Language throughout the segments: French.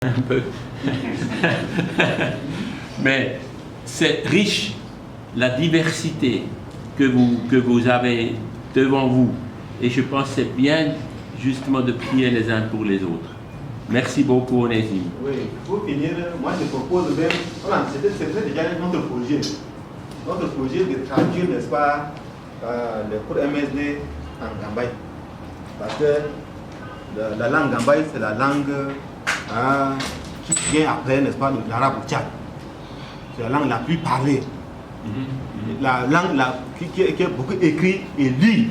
un peu. Mais c'est riche, la diversité que vous avez devant vous. Et je pense que c'est bien justement de prier les uns pour les autres. Merci beaucoup, Onésime. Oui, pour finir, moi je propose même, voilà, c'est déjà notre projet. Notre projet de traduire, n'est-ce pas, le cours MSD en Gambaye. Parce que la langue Gambaye, c'est la langue qui vient après, n'est-ce pas, de l'arabe au Tchad. C'est la langue la plus parlée. La langue qui est beaucoup écrite et lue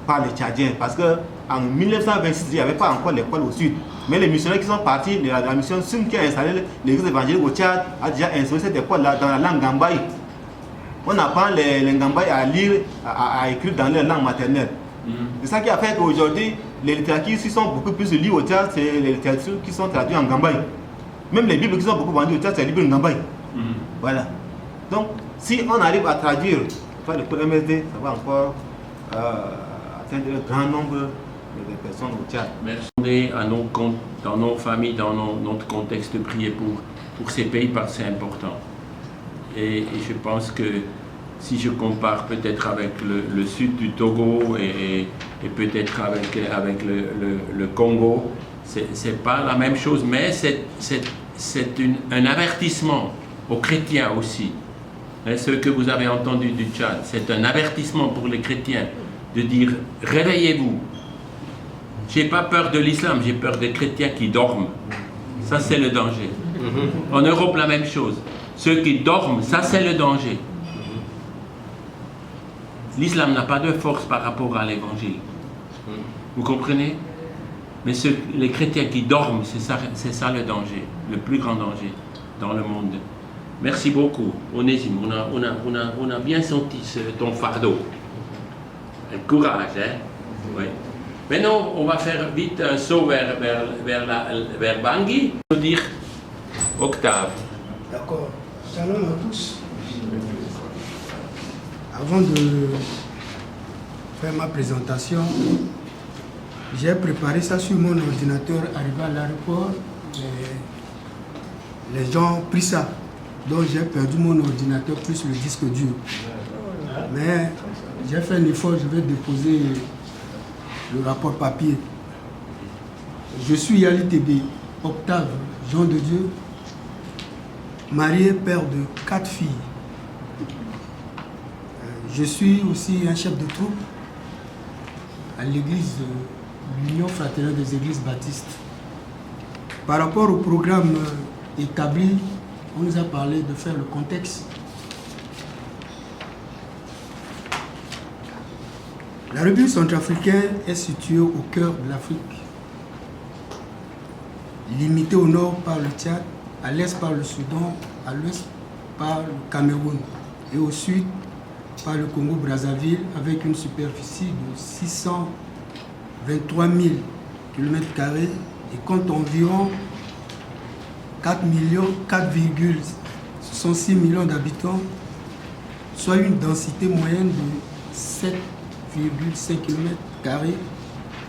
par les Tchadiens. Parce qu'en 1926, il n'y avait pas encore l'école au sud. Mais les missionnaires qui sont partis, la mission Sum qui a installé l'église évangélique au Tchad, a déjà installé cette école-là dans la langue Gambaye. On apprend les Gambaye à lire, à écrire dans leur langue maternelle. C'est ça qui a fait qu'aujourd'hui, les littératures qui sont beaucoup plus lues au Tchad, c'est les littératures qui sont traduites en Gambaye. Même les Bibles qui sont beaucoup vendues au Tchad, c'est les Bibles en Gambaye. Voilà. Donc, si on arrive à traduire, faire le cours MSD, ça va encore atteindre un grand nombre de personnes au Tchad. Merci dans nos familles, dans notre contexte de prier pour ces pays parce que c'est important. Et je pense que si je compare peut-être avec le sud du Togo et peut-être avec le Congo, c'est pas la même chose, mais c'est un avertissement aux chrétiens aussi. Et ce que vous avez entendu du Tchad, c'est un avertissement pour les chrétiens de dire réveillez-vous. J'ai pas peur de l'islam, j'ai peur des chrétiens qui dorment. Ça c'est le danger. En Europe la même chose. Ceux qui dorment, ça c'est le danger. L'islam n'a pas de force par rapport à l'évangile. Vous comprenez? Mais les chrétiens qui dorment, c'est ça le danger, le plus grand danger dans le monde. Merci beaucoup, Onésime. On a bien senti ton fardeau. Le courage, hein? Oui. Maintenant, on va faire vite un saut vers Bangui. Pour dire Octave. D'accord. Shalom à tous. Avant de faire ma présentation, j'ai préparé ça sur mon ordinateur. Arrivé à l'aéroport, les gens ont pris ça. Donc j'ai perdu mon ordinateur plus le disque dur. Mais j'ai fait un effort, je vais déposer le rapport papier. Je suis Yali Tébé, Octave, Jean de Dieu, marié, père de 4 filles. Je suis aussi un chef de troupe à l'église de l'Union fraternelle des églises baptistes. Par rapport au programme établi, on nous a parlé de faire le contexte. La République centrafricaine est située au cœur de l'Afrique, limitée au nord par le Tchad, à l'est par le Soudan, à l'ouest par le Cameroun et au sud par le Congo-Brazzaville avec une superficie de 623 000 km² et compte environ 4,66 millions d'habitants, soit une densité moyenne de 7,5 km²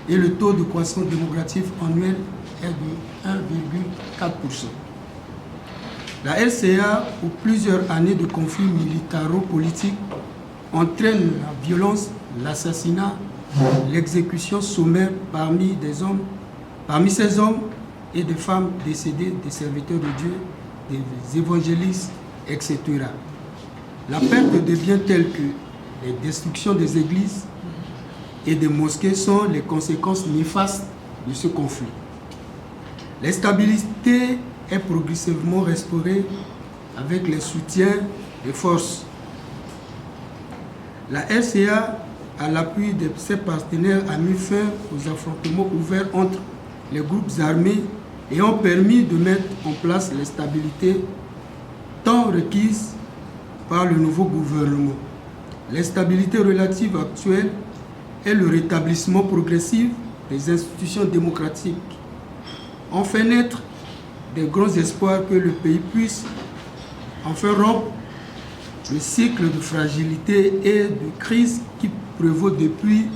et le taux de croissance démographique annuel est de 1,4%. La RCA, pour plusieurs années de conflits militaro-politiques, entraîne la violence, l'assassinat, l'exécution sommaire parmi ces hommes et des femmes décédées, des serviteurs de Dieu, des évangélistes, etc. La perte de biens tels que les destructions des églises et des mosquées sont les conséquences néfastes de ce conflit. L'instabilité est progressivement restaurée avec le soutien des forces. La RCA, à l'appui de ses partenaires, a mis fin aux affrontements ouverts entre les groupes armés et ont permis de mettre en place la stabilité tant requise par le nouveau gouvernement. L'instabilité relative actuelle est le rétablissement progressif des institutions démocratiques. On fait naître des grands espoirs que le pays puisse enfin rompre le cycle de fragilité et de crise qui prévaut depuis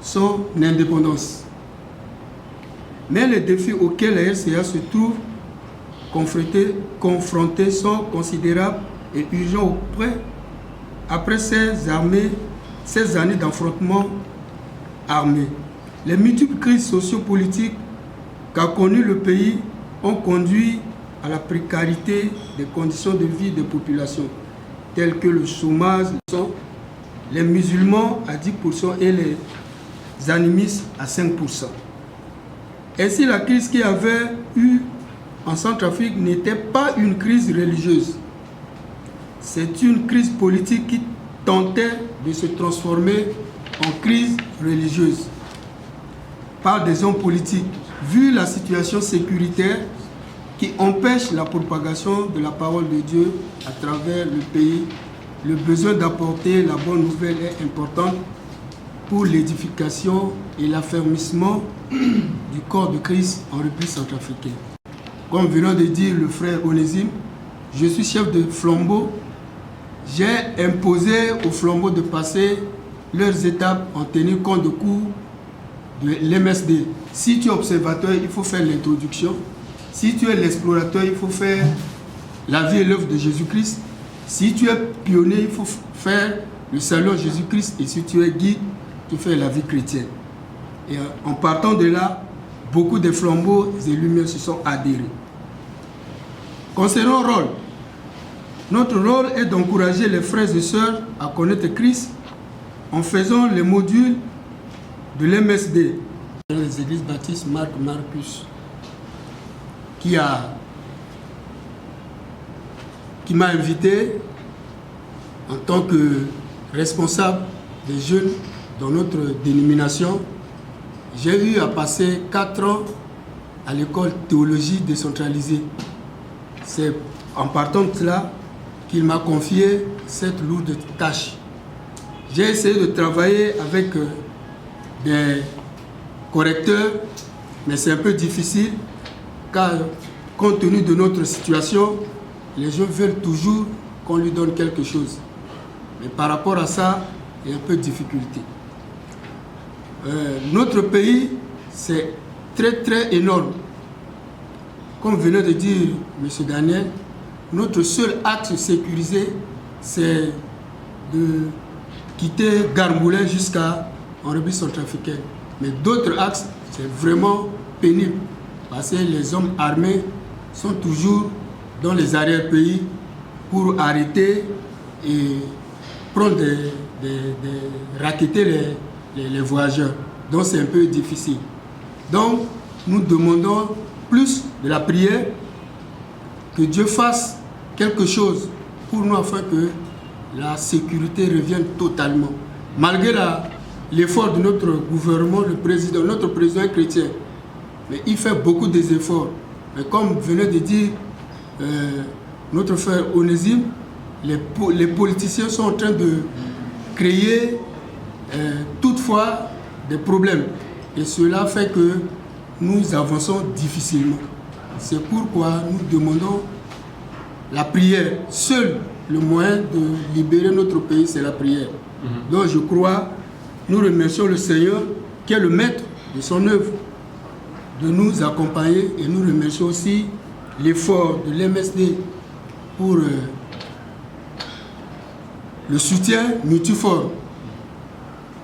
son indépendance. Mais les défis auxquels la RCA se trouve confrontés sont considérables et urgents après ces années d'affrontements armés. Les multiples crises sociopolitiques qu'a connues le pays ont conduit à la précarité des conditions de vie des populations, telles que le chômage, les musulmans à 10% et les animistes à 5%. Ainsi, la crise qu'il y avait eu en Centrafrique n'était pas une crise religieuse. C'est une crise politique qui tentait de se transformer en crise religieuse par des hommes politiques, vu la situation sécuritaire qui empêche la propagation de la parole de Dieu à travers le pays. Le besoin d'apporter la bonne nouvelle est important pour l'édification et l'affermissement du corps de Christ en République centrafricaine. Comme venant de dire le frère Onésime, je suis chef de flambeau. J'ai imposé aux flambeaux de passer leurs étapes en tenir compte de cours de l'MSD. Si tu es observateur, il faut faire l'introduction. Si tu es l'explorateur, il faut faire la vie et l'œuvre de Jésus-Christ. Si tu es pionnier, il faut faire le salut en Jésus-Christ. Et si tu es guide, tu fais la vie chrétienne. Et en partant de là, beaucoup de flambeaux et lumières se sont adhérés. Concernant le rôle, notre rôle est d'encourager les frères et sœurs à connaître Christ en faisant les modules de l'MSD. Les églises baptistes Marcus, qui m'a invité en tant que responsable des jeunes dans notre dénomination. J'ai eu à passer 4 ans à l'école théologie décentralisée. C'est en partant de cela qu'il m'a confié cette lourde tâche. J'ai essayé de travailler avec des correcteurs, mais c'est un peu difficile car compte tenu de notre situation, les gens veulent toujours qu'on lui donne quelque chose. Mais par rapport à ça, il y a un peu de difficulté. Notre pays, c'est très énorme. Comme venait de dire M. Daniel, notre seul axe sécurisé, c'est de quitter Garmoulin jusqu'à en République centrafricaine. Mais d'autres axes, c'est vraiment pénible. Parce que les hommes armés sont toujours dans les arrière-pays pour arrêter et prendre racketter les voyageurs. Donc c'est un peu difficile. Donc nous demandons plus de la prière, que Dieu fasse quelque chose pour nous afin que la sécurité revienne totalement. Malgré l'effort de notre gouvernement, notre président est chrétien, mais il fait beaucoup des efforts. Mais comme venait de dire notre frère Onésime, les politiciens sont en train de créer toutefois des problèmes. Et cela fait que nous avançons difficilement. C'est pourquoi nous demandons la prière. Seul le moyen de libérer notre pays, c'est la prière. Donc je crois, nous remercions le Seigneur qui est le maître de son œuvre, de nous accompagner, et nous remercions aussi l'effort de l'MSD pour le soutien multiforme.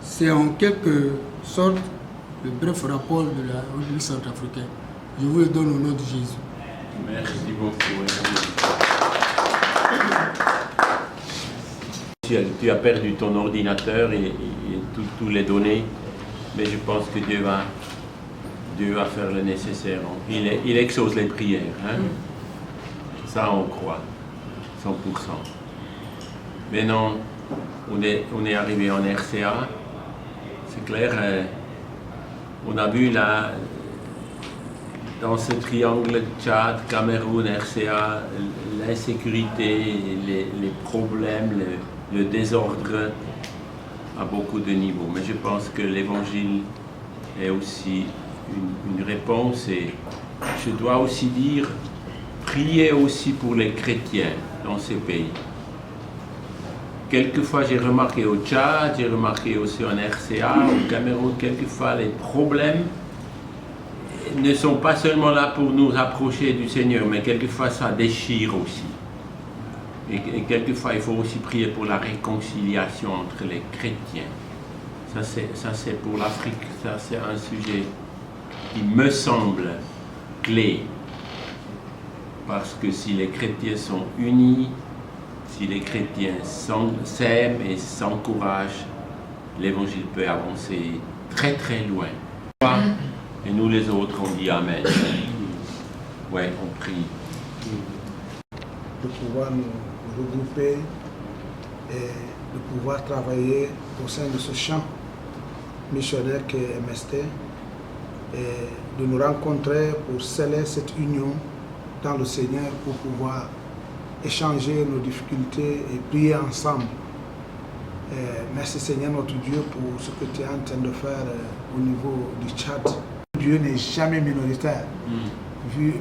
C'est en quelque sorte le bref rapport de la République centrafricaine. Je vous le donne au nom de Jésus. Merci beaucoup. Tu as perdu ton ordinateur et toutes les données, mais je pense que Dieu va faire le nécessaire. Il exauce les prières. Hein? Ça, on croit, 100%. Maintenant, on est arrivé en RCA. C'est clair, on a vu là, dans ce triangle Tchad, Cameroun, RCA, l'insécurité, les problèmes, le désordre à beaucoup de niveaux. Mais je pense que l'évangile est aussi une réponse, et je dois aussi dire, prier aussi pour les chrétiens dans ces pays. Quelquefois, j'ai remarqué au Tchad, j'ai remarqué aussi en RCA, au Cameroun, quelquefois les problèmes ne sont pas seulement là pour nous rapprocher du Seigneur, mais quelquefois ça déchire aussi. Et quelquefois il faut aussi prier pour la réconciliation entre les chrétiens. Ça c'est pour l'Afrique, ça c'est un sujet qui me semble clé. Parce que si les chrétiens sont unis, si les chrétiens s'aiment et s'encouragent, l'évangile peut avancer très très loin. Et nous les autres, on dit Amen. Ouais, on prie. De pouvoir nous regrouper et de pouvoir travailler au sein de ce champ missionnaire qui est MST et de nous rencontrer pour sceller cette union dans le Seigneur pour pouvoir échanger nos difficultés et prier ensemble. Merci Seigneur notre Dieu pour ce que tu es en train de faire au niveau du Tchad. Dieu n'est jamais minoritaire,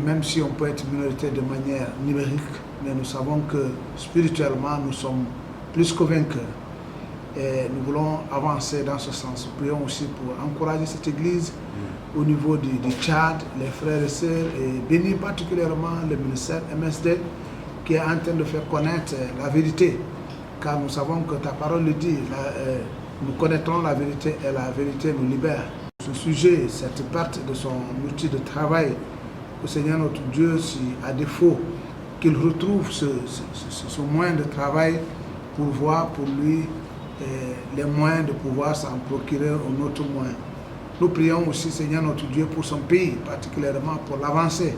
même si on peut être minoritaire de manière numérique, mais nous savons que spirituellement nous sommes plus que vainqueurs. Et nous voulons avancer dans ce sens. Nous prions aussi pour encourager cette église au niveau du Tchad, les frères et sœurs, et bénir particulièrement le ministère MSD qui est en train de faire connaître la vérité. Car nous savons que ta parole le dit, nous connaîtrons la vérité et la vérité nous libère. Ce sujet, cette perte de son outil de travail, que Seigneur notre Dieu, si à défaut qu'il retrouve ce moyen de travail pour voir pour lui les moyens de pouvoir s'en procurer un autre moyen. Nous prions aussi Seigneur notre Dieu pour son pays, particulièrement pour l'avancée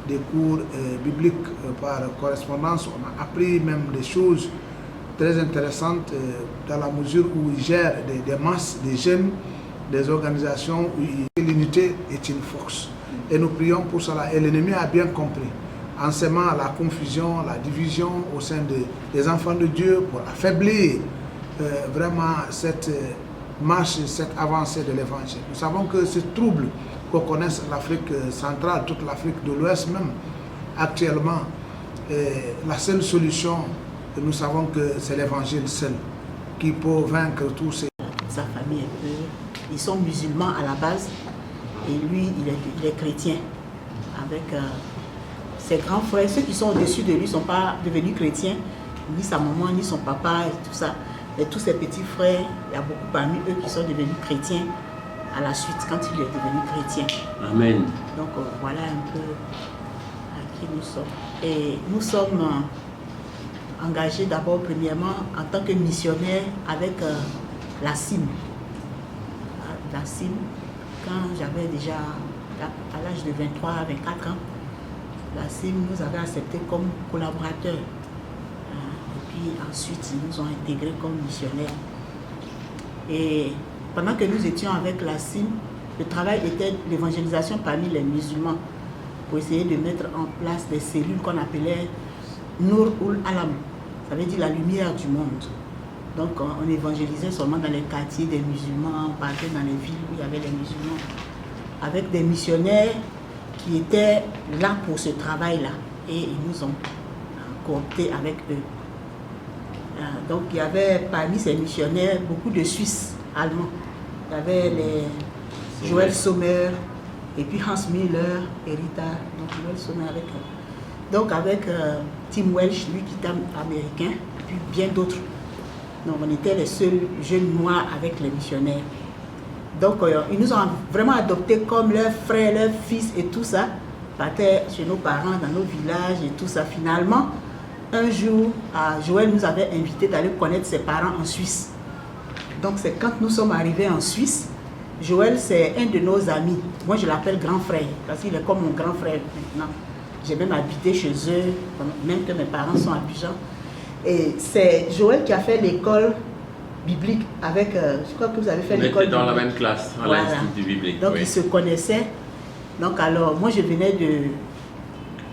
des cours bibliques par correspondance. On a appris même des choses très intéressantes dans la mesure où il gère des masses, des jeunes, des organisations où l'unité est une force. Et nous prions pour cela. Et l'ennemi a bien compris. En sémant la confusion, la division au sein des enfants de Dieu pour affaiblir vraiment cette marche, cette avancée de l'évangile. Nous savons que ce trouble que connaisse l'Afrique centrale, toute l'Afrique de l'Ouest même, actuellement, la seule solution, nous savons que c'est l'évangile seul qui peut vaincre tous ces... Sa famille, ils sont musulmans à la base et lui, il est chrétien. Avec ses grands frères, ceux qui sont au-dessus de lui ne sont pas devenus chrétiens, ni sa maman, ni son papa et tout ça. Et tous ses petits frères, il y a beaucoup parmi eux qui sont devenus chrétiens à la suite, quand il est devenu chrétien. Amen. Donc voilà un peu à qui nous sommes. Et nous sommes engagés d'abord, premièrement, en tant que missionnaires avec la CIM. La CIM, quand j'avais déjà, à l'âge de 23 à 24 ans, la CIM nous avait acceptés comme collaborateurs. Puis ensuite, ils nous ont intégrés comme missionnaires. Et pendant que nous étions avec la CIM, le travail était l'évangélisation parmi les musulmans pour essayer de mettre en place des cellules qu'on appelait Nour ul Alam, ça veut dire la lumière du monde. Donc on évangélisait seulement dans les quartiers des musulmans, on partait dans les villes où il y avait les musulmans, avec des missionnaires qui étaient là pour ce travail-là. Et ils nous ont cooptés avec eux. Donc il y avait parmi ces missionnaires beaucoup de Suisses allemands. Il y avait les Joël Sommer et puis Hans Müller et Rita. Donc Joël Sommer avec eux. Donc avec Tim Welch, lui qui était américain, et puis bien d'autres. Donc on était les seuls jeunes noirs avec les missionnaires. Donc ils nous ont vraiment adoptés comme leurs frères, leurs fils et tout ça. Ils partaient chez nos parents, dans nos villages et tout ça. Finalement, un jour, Joël nous avait invités d'aller connaître ses parents en Suisse. Donc c'est quand nous sommes arrivés en Suisse, Joël c'est un de nos amis. Moi je l'appelle grand frère, parce qu'il est comme mon grand frère maintenant. J'ai même habité chez eux, même que mes parents sont à Abidjan. Et c'est Joël qui a fait l'école biblique avec, je crois que vous avez fait l'école biblique. On était dans la même classe, à voilà. l'Institut biblique. Donc oui. ils se connaissaient. Donc alors, moi je venais de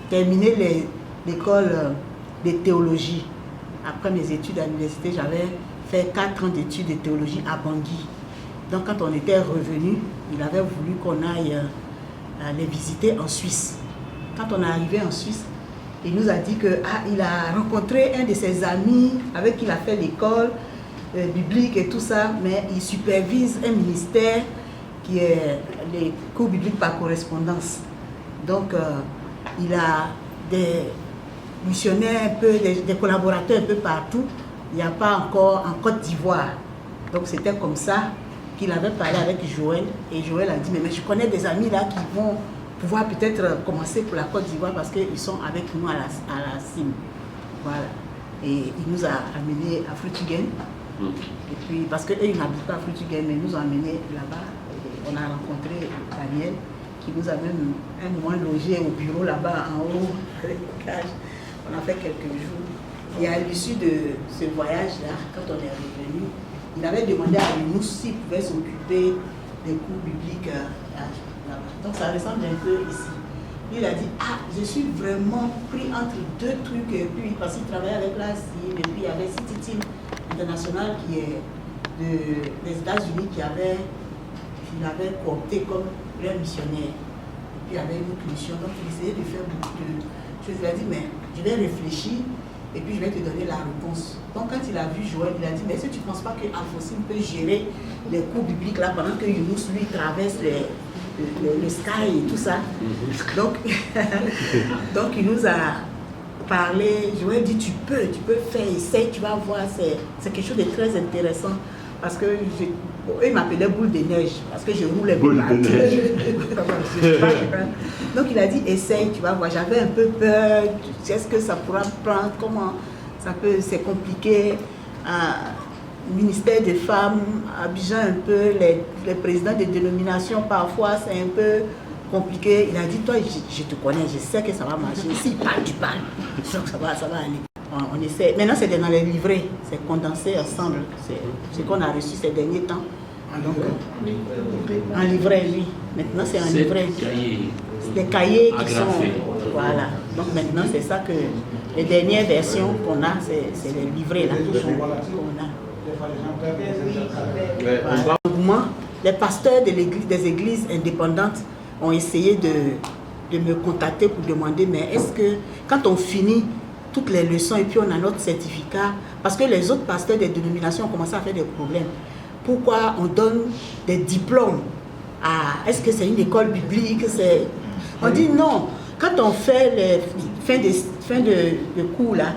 terminer l'école de théologie. Après mes études à l'université, j'avais fait 4 ans d'études de théologie à Bangui. Donc quand on était revenu, il avait voulu qu'on aille les visiter en Suisse. Quand on est arrivé en Suisse, il nous a dit qu'il a rencontré un de ses amis avec qui il a fait l'école biblique et tout ça, mais il supervise un ministère qui est les cours bibliques par correspondance. Donc, il a des missionnaires, un peu, des collaborateurs un peu partout. Il n'y a pas encore en Côte d'Ivoire. Donc, c'était comme ça qu'il avait parlé avec Joël. Et Joël a dit, mais je connais des amis là qui vont pouvoir peut-être commencer pour la Côte d'Ivoire parce qu'ils sont avec nous à la CIM. Voilà. Et il nous a amenés à Frutiguen. Et puis, parce qu'eux, ils n'habitent pas à Frutiguen, mais ils nous ont amenés là-bas. On a rencontré Daniel, qui nous a même un moment logé au bureau là-bas, en haut, avec le cage. On a fait quelques jours. Et à l'issue de ce voyage-là, quand on est revenu, il avait demandé à Younous s'il pouvait s'occuper des cours bibliques là-bas. Donc ça ressemble un peu ici. Il a dit, je suis vraiment pris entre deux trucs, et puis, parce qu'il travaillait avec la CIM, et puis il y avait City Team International qui est des États-Unis qui l'avait coopté comme leur missionnaire. Et puis il y avait une autre mission, donc il essayait de faire beaucoup de choses. Il a dit, mais je vais réfléchir et puis je vais te donner la réponse. Donc quand il a vu Joël, il a dit, mais est-ce que tu ne penses pas que Alphonsine peut gérer les cours bibliques là pendant que Younous lui traverse le sky et tout ça. Donc, donc il nous a parlé, Joël dit, tu peux faire, essaye, tu vas voir, c'est quelque chose de très intéressant. Parce que eux m'appelaient boule de neige, parce que je roulais boule de neige. Donc il a dit, essaye, tu vas voir. J'avais un peu peur, est-ce que ça pourra prendre, comment ça peut, c'est compliqué. Ministère des femmes, Abidjan un peu, les présidents des dénominations, parfois c'est un peu compliqué. Il a dit, toi, je te connais, je sais que ça va marcher. S'il parle, tu parles. Donc ça va aller. On essaie. Maintenant, c'est dans les livrets, c'est condensé ensemble. C'est ce qu'on a reçu ces derniers temps. Donc, en livret, oui. Maintenant, c'est en livret. C'est des cahiers qui sont. Voilà. Donc, maintenant, c'est ça que les dernières versions qu'on a, c'est les livrets là qu'on a. Voilà. Les pasteurs des églises indépendantes ont essayé de me contacter pour demander, mais est-ce que quand on finit toutes les leçons et puis on a notre certificat, parce que les autres pasteurs des dénominations ont commencé à faire des problèmes. Pourquoi on donne des diplômes est-ce que c'est une école biblique? On dit non. Quand on fait les fins de cours, là,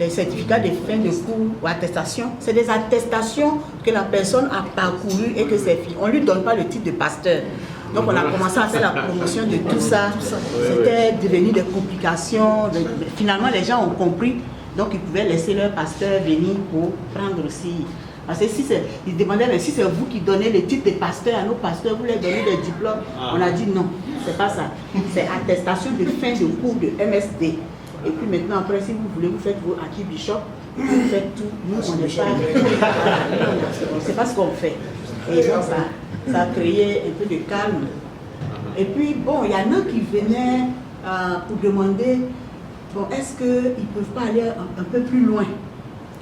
les certificats de fin de cours ou attestations, c'est des attestations que la personne a parcouru et que c'est fini. On ne lui donne pas le titre de pasteur. Donc on a commencé à faire la promotion de tout ça. C'était devenu des complications. Finalement, les gens ont compris. Donc ils pouvaient laisser leur pasteur venir pour prendre aussi. Parce que ils demandaient, mais si c'est vous qui donnez le titre de pasteur à nos pasteurs, vous leur donnez des diplômes. On a dit non, c'est pas ça. C'est attestation de fin de cours de MSD. Et puis maintenant, après, si vous voulez, vous faites vos acquis bishop, vous faites tout. Nous, on n'est pas. C'est pas ce qu'on fait. Et donc ça a créé un peu de calme. Et puis, bon, il y en a qui venaient pour demander, bon, est-ce qu'ils ne peuvent pas aller un peu plus loin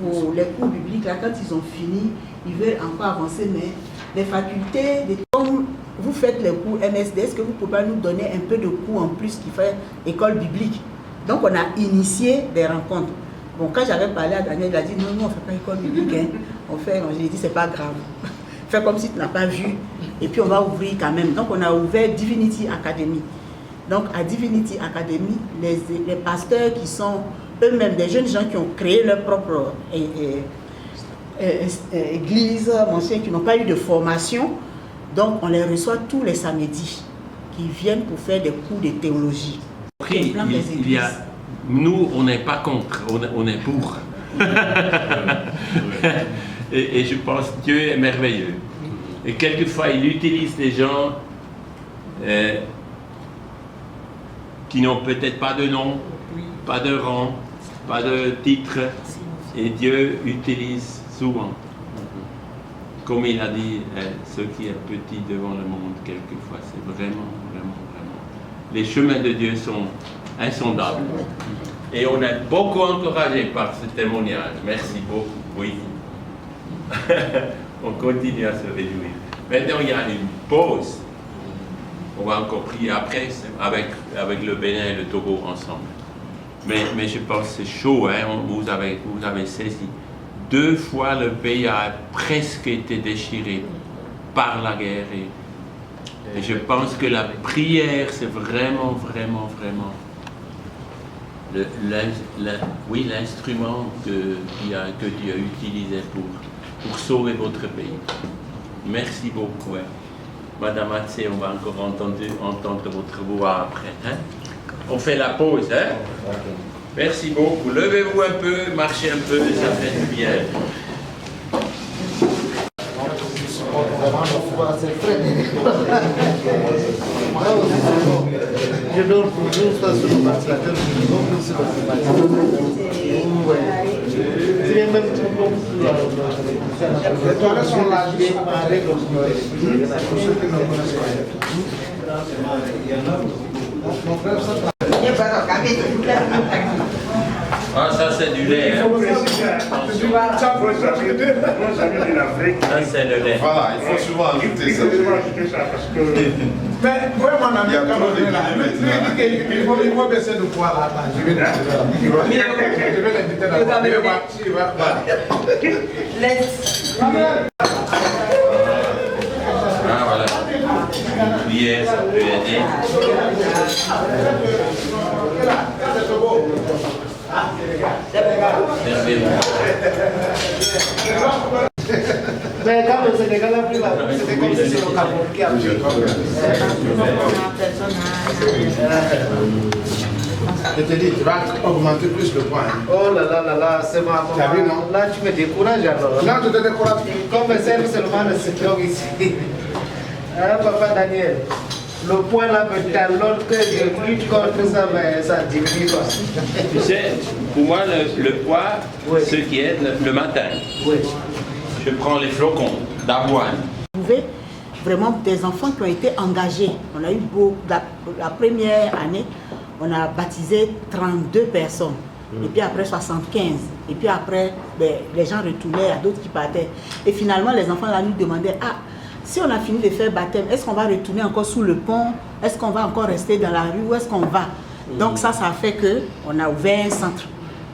pour les cours bibliques, là, quand ils ont fini, ils veulent encore avancer, mais les facultés, comme vous faites les cours MSD, est-ce que vous pouvez nous donner un peu de cours en plus qui fait école biblique? Donc, on a initié des rencontres. Bon, quand j'avais parlé à Daniel, il a dit, non, on ne fait pas école biblique, hein. J'ai dit, c'est pas grave. Fais comme si tu n'as pas vu, et puis on va ouvrir quand même. Donc, on a ouvert Divinity Academy. Donc, à Divinity Academy, les pasteurs qui sont eux-mêmes des jeunes gens qui ont créé leur propre église, qui n'ont pas eu de formation, donc on les reçoit tous les samedis, qui viennent pour faire des cours de théologie. Après, nous, on n'est pas contre, on est pour. et je pense que Dieu est merveilleux. Et quelquefois, il utilise des gens qui n'ont peut-être pas de nom, pas de rang, pas de titre, et Dieu utilise souvent. Comme il a dit, ce qui est petit devant le monde, quelquefois, c'est vraiment. Les chemins de Dieu sont insondables. Et on est beaucoup encouragé par ce témoignage. Merci beaucoup. Oui. On continue à se réjouir. Maintenant, il y a une pause. On va encore prier après avec le Bénin et le Togo ensemble. Mais je pense que c'est chaud, hein? Vous avez saisi. 2 fois le pays a presque été déchiré par la guerre Et je pense que la prière, c'est vraiment, vraiment, vraiment l'instrument que Dieu a utilisé pour sauver votre pays. Merci beaucoup. Hein. Madame Atsé, on va encore entendre votre voix après. Hein. On fait la pause. Hein. Merci beaucoup. Levez-vous un peu, marchez un peu, ça fait du bien. Je dors toujours ça sur le ventilateur, je dors plus sur le ventilateur. C'est même les toilettes sont lavées par règle. Ah, ça c'est du lait. Hein. Ça c'est le lait. Voilà, il faut souvent ajouter ça. Mais vraiment, il y a trop de il faut baisser le poids là. Je vais l'inviter Ah voilà. Une cuillère, ça peut aider. Servez-vous. Mais quand le Sénégal a pris la route, c'était comme si c'est le Cameroun qui a pris. Je te dis, tu vas augmenter plus le poids. Oh là là là là, c'est ma T'as vu, non? Là, tu me décourages alors. Là, tu te décourages. Comme c'est seulement le cyclone ici. Hein, papa Daniel, le point là me talonne que je lutte contre ça, mais ça diminue pas. Tu sais, pour moi, le poids, Oui. ce qui est le matin. Oui. Je prends les flocons d'avoine. Vous pouvez vraiment des enfants qui ont été engagés. On a eu beaucoup, la première année, on a baptisé 32 personnes. Et puis après 75. Et puis après, ben, les gens retournaient, il y a d'autres qui partaient. Et finalement, les enfants là nous demandaient, ah, si on a fini de faire baptême, est-ce qu'on va retourner encore sous le pont? Est-ce qu'on va encore rester dans la rue? Où est-ce qu'on va? Donc ça a fait qu'on a ouvert un centre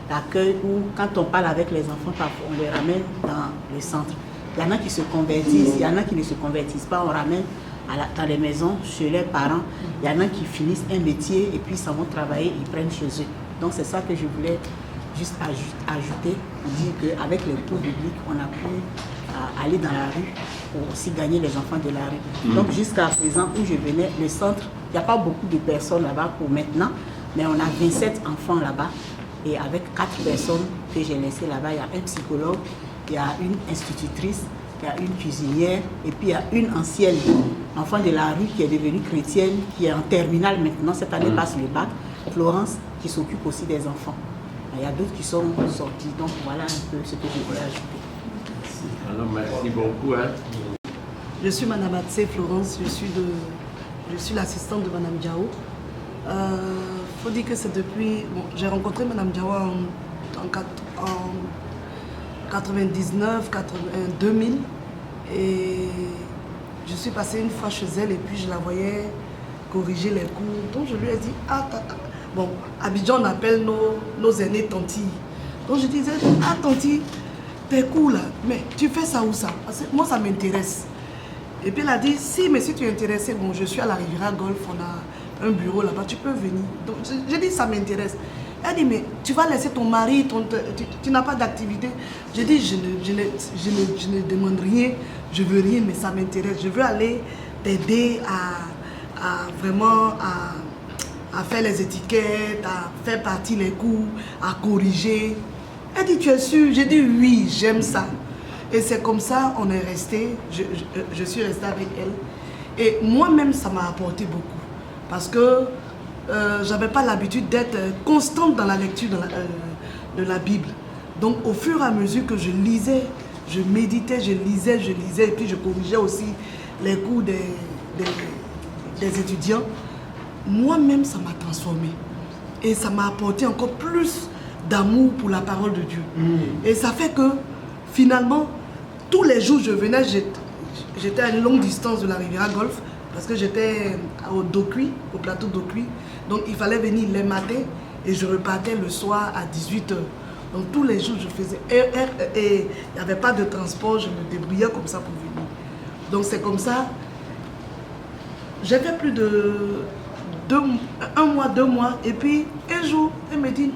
d'accueil où, quand on parle avec les enfants, parfois, on les ramène dans le centre. Il y en a qui se convertissent, il y en a qui ne se convertissent pas, on ramène dans les maisons, chez leurs parents. Il y en a qui finissent un métier et puis s'en vont travailler, ils prennent chez eux. Donc c'est ça que je voulais juste ajouter, pour dire qu'avec les cours bibliques, on a pu aller dans la rue pour aussi gagner les enfants de la rue. Donc jusqu'à présent, où je venais, le centre, il n'y a pas beaucoup de personnes là-bas pour maintenant, mais on a 27 enfants là-bas. Et avec 4 personnes que j'ai laissées là-bas, il y a un psychologue, il y a une institutrice, il y a une cuisinière, et puis il y a une ancienne enfant de la rue qui est devenue chrétienne, qui est en terminale maintenant, cette année passe le bac, Florence, qui s'occupe aussi des enfants. Il y a d'autres qui sont sortis, donc voilà un peu ce que je voulais ajouter. Alors merci beaucoup. Hein. Je suis Madame Atsé Florence, je suis l'assistante de Madame Diao. Faut dire que c'est depuis... Bon, j'ai rencontré Madame Diao en 99, 2000 et je suis passée une fois chez elle et puis je la voyais corriger les cours. Donc je lui ai dit, ah tata, bon, à Abidjan on appelle nos aînés tantilles. Donc je disais, ah tanti, t'es cool là, mais tu fais ça ou ça? Parce que moi ça m'intéresse. Et puis elle a dit, si mais si tu es intéressé, bon je suis à la Riviera Golf, on a un bureau là-bas, tu peux venir. Donc j'ai dit, ça m'intéresse. Elle dit, mais tu vas laisser ton mari, tu n'as pas d'activité. J'ai dit, je ne demande rien, je veux rien, mais ça m'intéresse. Je veux aller t'aider à vraiment à faire les étiquettes, à faire partir les cours, à corriger. Elle dit, tu es sûre? J'ai dit, oui, j'aime ça. Et c'est comme ça, on est resté, je suis restée avec elle. Et moi-même, ça m'a apporté beaucoup. Parce que je n'avais pas l'habitude d'être constante dans la lecture de la Bible. Donc au fur et à mesure que je lisais, je méditais, je lisais, et puis je corrigeais aussi les cours des étudiants, moi-même ça m'a transformée. Et ça m'a apporté encore plus d'amour pour la parole de Dieu. Et ça fait que finalement, tous les jours je venais, j'étais à une longue distance de la Riviera Golf, parce que j'étais au Dokuy, au plateau Dokuy. Donc il fallait venir les matins et je repartais le soir à 18h. Donc tous les jours je faisais. Et il n'y avait pas de transport, je me débrouillais comme ça pour venir. Donc c'est comme ça. j'ai fait plus de 1 mois, 2 mois, et puis un jour, elle me dit,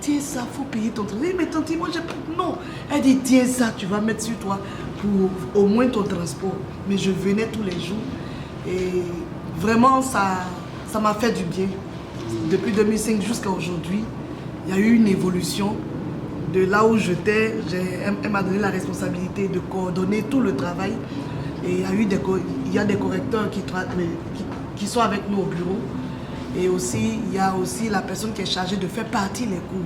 tiens ça, faut payer ton transport. Mais tante, moi j'ai pas... Non. Elle dit, tiens ça, tu vas mettre sur toi pour au moins ton transport. Mais je venais tous les jours et vraiment ça m'a fait du bien. Depuis 2005 jusqu'à aujourd'hui, il y a eu une évolution. De là où j'étais, elle m'a donné la responsabilité de coordonner tout le travail. Et il y a des correcteurs qui sont avec nous au bureau. Et aussi, il y a aussi la personne qui est chargée de faire partie les cours.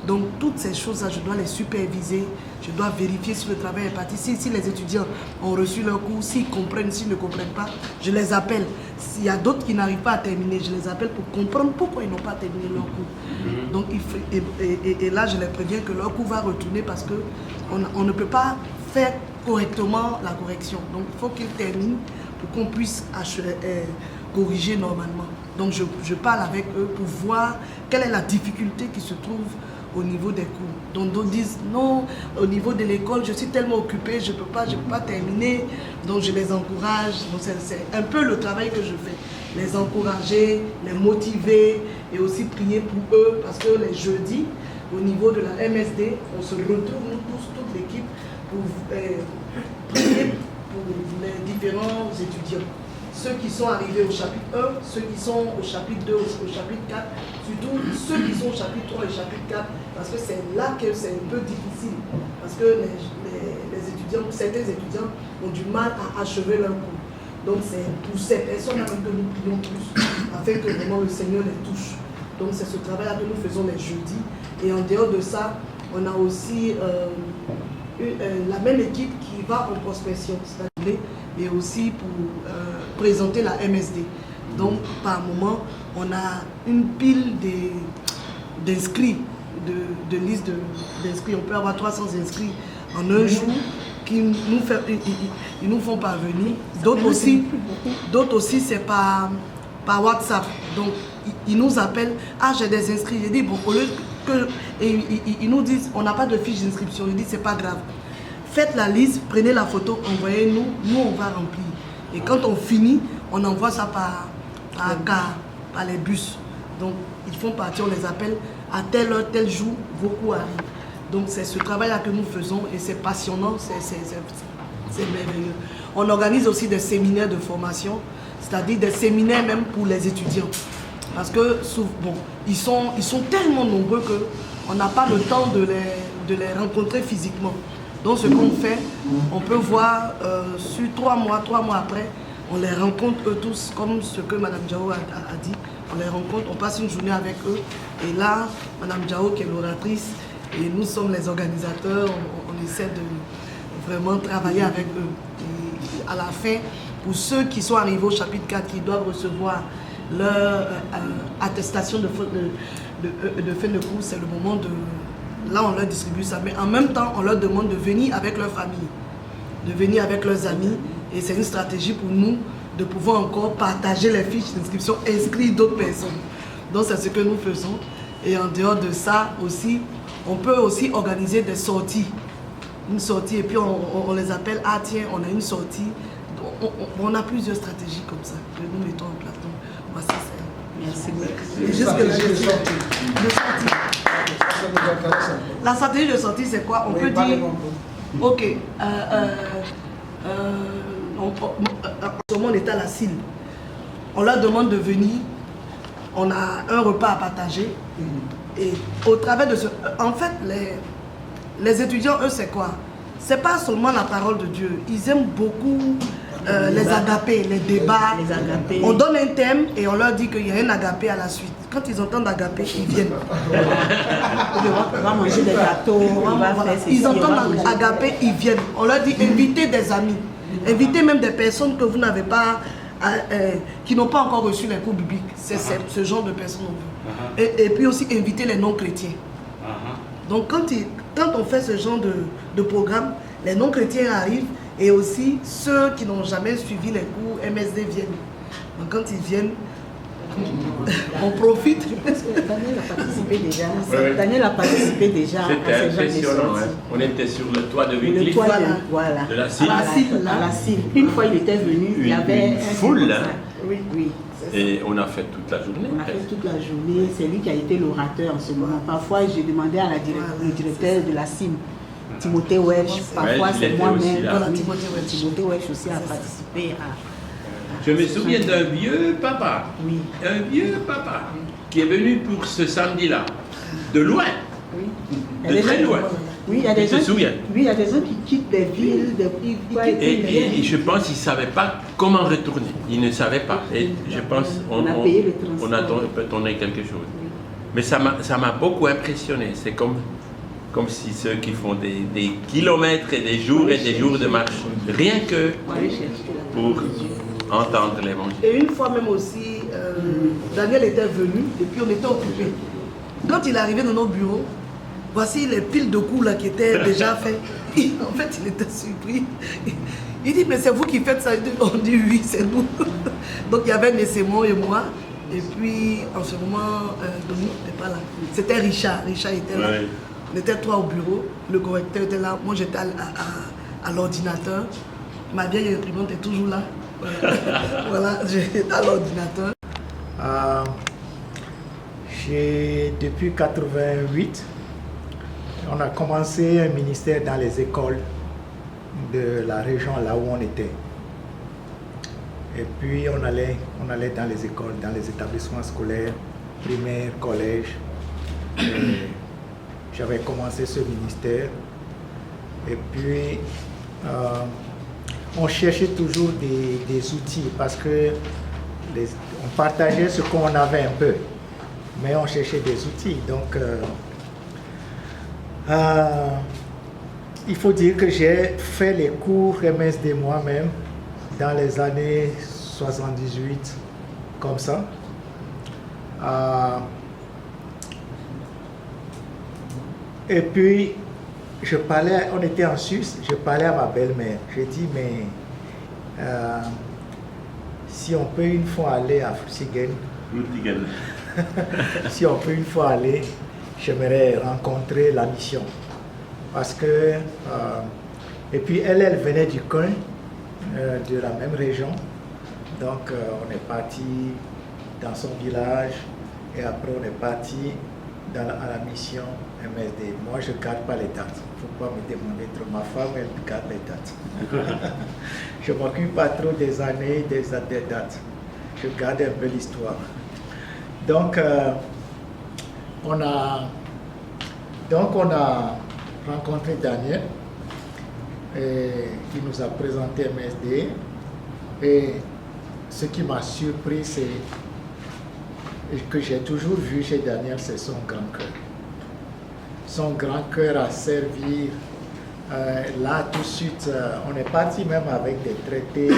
Donc, toutes ces choses-là, je dois les superviser. Je dois vérifier si le travail est parti. Si les étudiants ont reçu leur cours, s'ils comprennent, s'ils ne comprennent pas, je les appelle. S'il y a d'autres qui n'arrivent pas à terminer, je les appelle pour comprendre pourquoi ils n'ont pas terminé leur cours. Donc, et là, je les préviens que leur cours va retourner parce qu'on ne peut pas faire correctement la correction. Donc, il faut qu'ils terminent pour qu'on puisse corriger normalement. Donc je parle avec eux pour voir quelle est la difficulté qui se trouve au niveau des cours. Donc d'autres disent non, au niveau de l'école, je suis tellement occupée, je ne peux pas terminer. Donc je les encourage. Donc c'est un peu le travail que je fais. Les encourager, les motiver et aussi prier pour eux parce que les jeudis, au niveau de la MSD, on se retrouve nous tous, toute l'équipe, pour prier pour les différents étudiants. Ceux qui sont arrivés au chapitre 1, ceux qui sont au chapitre 2, au chapitre 4, surtout ceux qui sont au chapitre 3 et chapitre 4, parce que c'est là que c'est un peu difficile, parce que les étudiants, certains étudiants ont du mal à achever leur cours. Donc c'est pour ces personnes-là que nous prions plus, afin que vraiment le Seigneur les touche. Donc c'est ce travail-là que nous faisons les jeudis. Et en dehors de ça, on a aussi la même équipe qui va en prospection, c'est-à-dire et aussi pour présenter la MSD. Donc, par moment, on a une pile d'inscrits, de liste d'inscrits. On peut avoir 300 inscrits en un jour qui nous font parvenir. D'autres aussi c'est par WhatsApp. Donc, ils nous appellent, ah, j'ai des inscrits. J'ai dit, bon, au lieu que... Et ils nous disent, on n'a pas de fiche d'inscription. Ils disent, c'est pas grave. Faites la liste, prenez la photo, envoyez-nous, nous on va remplir. Et quand on finit, on envoie ça par les bus. Donc ils font partie, on les appelle à telle heure, tel jour, vos cours arrivent. Donc c'est ce travail-là que nous faisons et c'est passionnant, c'est merveilleux. On organise aussi des séminaires de formation, c'est-à-dire des séminaires même pour les étudiants. Parce que bon, ils sont tellement nombreux qu'on n'a pas le temps de les rencontrer physiquement. Donc ce qu'on fait, on peut voir sur 3 mois après, on les rencontre eux tous, comme ce que Mme Diao a dit. On les rencontre, on passe une journée avec eux. Et là, Mme Diao qui est l'oratrice, et nous sommes les organisateurs, on essaie de vraiment travailler avec eux. Et à la fin, pour ceux qui sont arrivés au chapitre 4, qui doivent recevoir leur attestation de fin de cours, c'est le moment de... Là, on leur distribue ça, mais en même temps, on leur demande de venir avec leur famille, de venir avec leurs amis. Et c'est une stratégie pour nous de pouvoir encore partager les fiches d'inscription, inscrire d'autres personnes. Donc, c'est ce que nous faisons. Et en dehors de ça aussi, on peut aussi organiser des sorties. Une sortie, et puis on les appelle, ah tiens, on a une sortie. On a plusieurs stratégies comme ça que nous mettons en place. Donc, voici ça. Merci. Jusque-là, la stratégie de sortie, c'est quoi? On peut dire, ok, on est à la CIL. On leur demande de venir, on a un repas à partager. Et au travers de ce... En fait, les étudiants, eux, c'est quoi? C'est pas seulement la parole de Dieu. Ils aiment beaucoup les agapés, les débats. Les agapés. On donne un thème et on leur dit qu'il y a un agapé à la suite. Quand ils entendent agapé, ils viennent. On va manger des gâteaux, on va faire ceci. Ils entendent agapé, ils viennent. On leur dit invitez des amis. Invitez même des personnes que vous n'avez pas... qui n'ont pas encore reçu les cours bibliques. C'est ce genre de personnes on veut. Et puis aussi inviter les non-chrétiens. Donc quand on fait ce genre de programme, les non-chrétiens arrivent et aussi ceux qui n'ont jamais suivi les cours MSD viennent. Donc quand ils viennent, on profite. Daniel a participé déjà. Daniel a participé déjà. C'était impressionnant. On était sur le toit de Wycliffe, voilà. de la CIL. À la CIL. Une fois il était venu, il y avait une foule. Oui, oui. Et on a fait toute la journée. On a fait toute la journée. C'est lui qui a été l'orateur en ce moment. Parfois, j'ai demandé à le directeur de la CIM, Timothée Welch. Parfois, c'est moi-même. Voilà, Timothée Welch. Timothée Welch aussi a participé à... Je me souviens d'un vieux papa. Oui. Un vieux papa qui est venu pour ce samedi-là. De loin. Oui. De très loin. Oui, il y a des Tu te gens souviens? Oui, il y a des gens qui quittent des villes, Et je pense qu'ils ne savaient pas comment retourner. Ils ne savaient pas. Et je pense on a payé le transport. on a donné quelque chose. Mais ça m'a beaucoup impressionné. C'est comme si ceux qui font des kilomètres et des jours de marche, rien que pour entendre l'évangile. Et une fois même aussi, Daniel était venu et puis on était occupés. Quand il est arrivé dans nos bureaux, voici les piles de coups là qui étaient déjà faits. En fait, il était surpris. Il dit, mais c'est vous qui faites ça? On dit, oui, c'est nous. Donc il y avait Nessémon et moi. Et puis, en ce moment, Dominique n'était pas là. C'était Richard. Richard était là. Ouais. On était trois au bureau. Le correcteur était là. Moi, j'étais à l'ordinateur. Ma vieille imprimante est toujours là. Voilà, j'étais à l'ordinateur. Depuis 88, on a commencé un ministère dans les écoles de la région là où on était. Et puis on allait dans les écoles, dans les établissements scolaires, primaires, collèges. J'avais commencé ce ministère. Et puis on cherchait toujours des outils parce que on partageait ce qu'on avait un peu, mais on cherchait des outils. Donc il faut dire que j'ai fait les cours MSD moi-même dans les années 78, comme ça. Et puis, on était en Suisse, je parlais à ma belle-mère. Je dis, mais si on peut une fois aller à Frutigen, si on peut une fois aller, j'aimerais rencontrer la mission. Parce que, et puis elle venait du coin, de la même région. Donc on est parti dans son village et après on est parti à la mission MSD. Moi je ne garde pas les dates. Il ne faut pas me demander trop. Ma femme elle garde les dates. Je ne m'occupe pas trop des années, des dates. Je garde un peu l'histoire. Donc on a rencontré Daniel et qui nous a présenté MSD. Et ce qui m'a surpris, c'est que j'ai toujours vu chez Daniel, c'est son grand cœur. Son grand cœur à servir. Là, tout de suite, on est parti même avec des traités.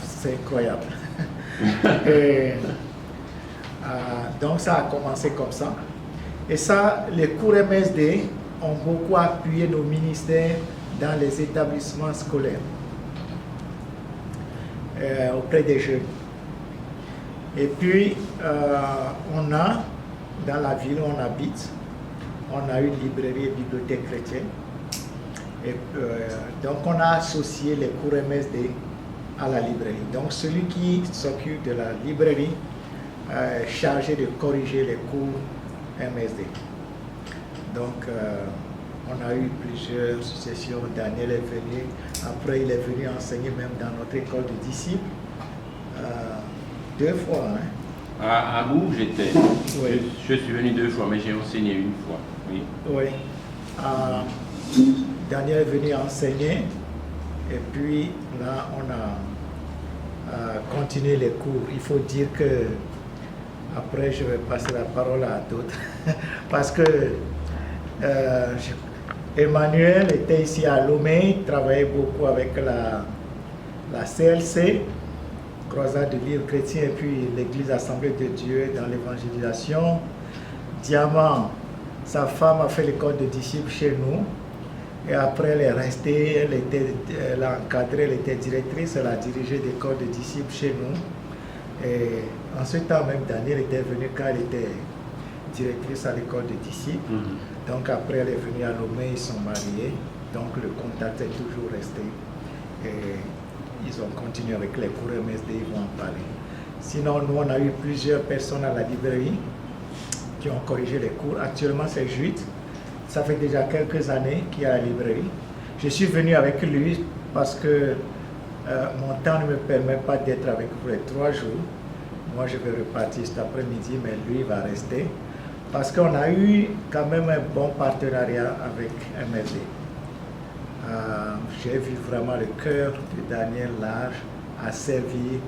C'est incroyable. Et, donc, ça a commencé comme ça. Et ça, les cours MSD ont beaucoup appuyé nos ministères dans les établissements scolaires, auprès des jeunes. Et puis, on a, dans la ville où on habite, on a une librairie et bibliothèque chrétienne. Et, donc, on a associé les cours MSD à la librairie. Donc, celui qui s'occupe de la librairie est chargé de corriger les cours MSD. Donc, on a eu plusieurs sessions. Daniel est venu. Après, il est venu enseigner même dans notre école de disciples. 2 fois. Hein. À Bourg, j'étais. Oui. Je suis venu 2 fois, mais j'ai enseigné 1 fois. Oui. Oui. Daniel est venu enseigner. Et puis, là, on a continué les cours. Il faut dire que après, je vais passer la parole à d'autres. Parce que Emmanuel était ici à Lomé, travaillait beaucoup avec la CLC, Croisade du Livre Chrétien, et puis l'Église Assemblée de Dieu dans l'évangélisation. Diamant, sa femme a fait l'école de disciples chez nous. Et après, elle est restée, elle a encadré, elle était directrice, elle a dirigé l'école de disciples chez nous. Et en ce temps même, Daniel était venu quand elle était directrice à l'école de disciples. Donc après, elle est venue à Lomé, ils sont mariés. Donc le contact est toujours resté. Et ils ont continué avec les cours MSD, ils vont en parler. Sinon, nous, on a eu plusieurs personnes à la librairie qui ont corrigé les cours. Actuellement, c'est Jude. Ça fait déjà quelques années qu'il est à la librairie. Je suis venu avec lui parce que mon temps ne me permet pas d'être avec vous les 3 jours. Moi, je vais repartir cet après-midi, mais lui va rester. Parce qu'on a eu quand même un bon partenariat avec MSD. J'ai vu vraiment le cœur de Daniel Large à servir.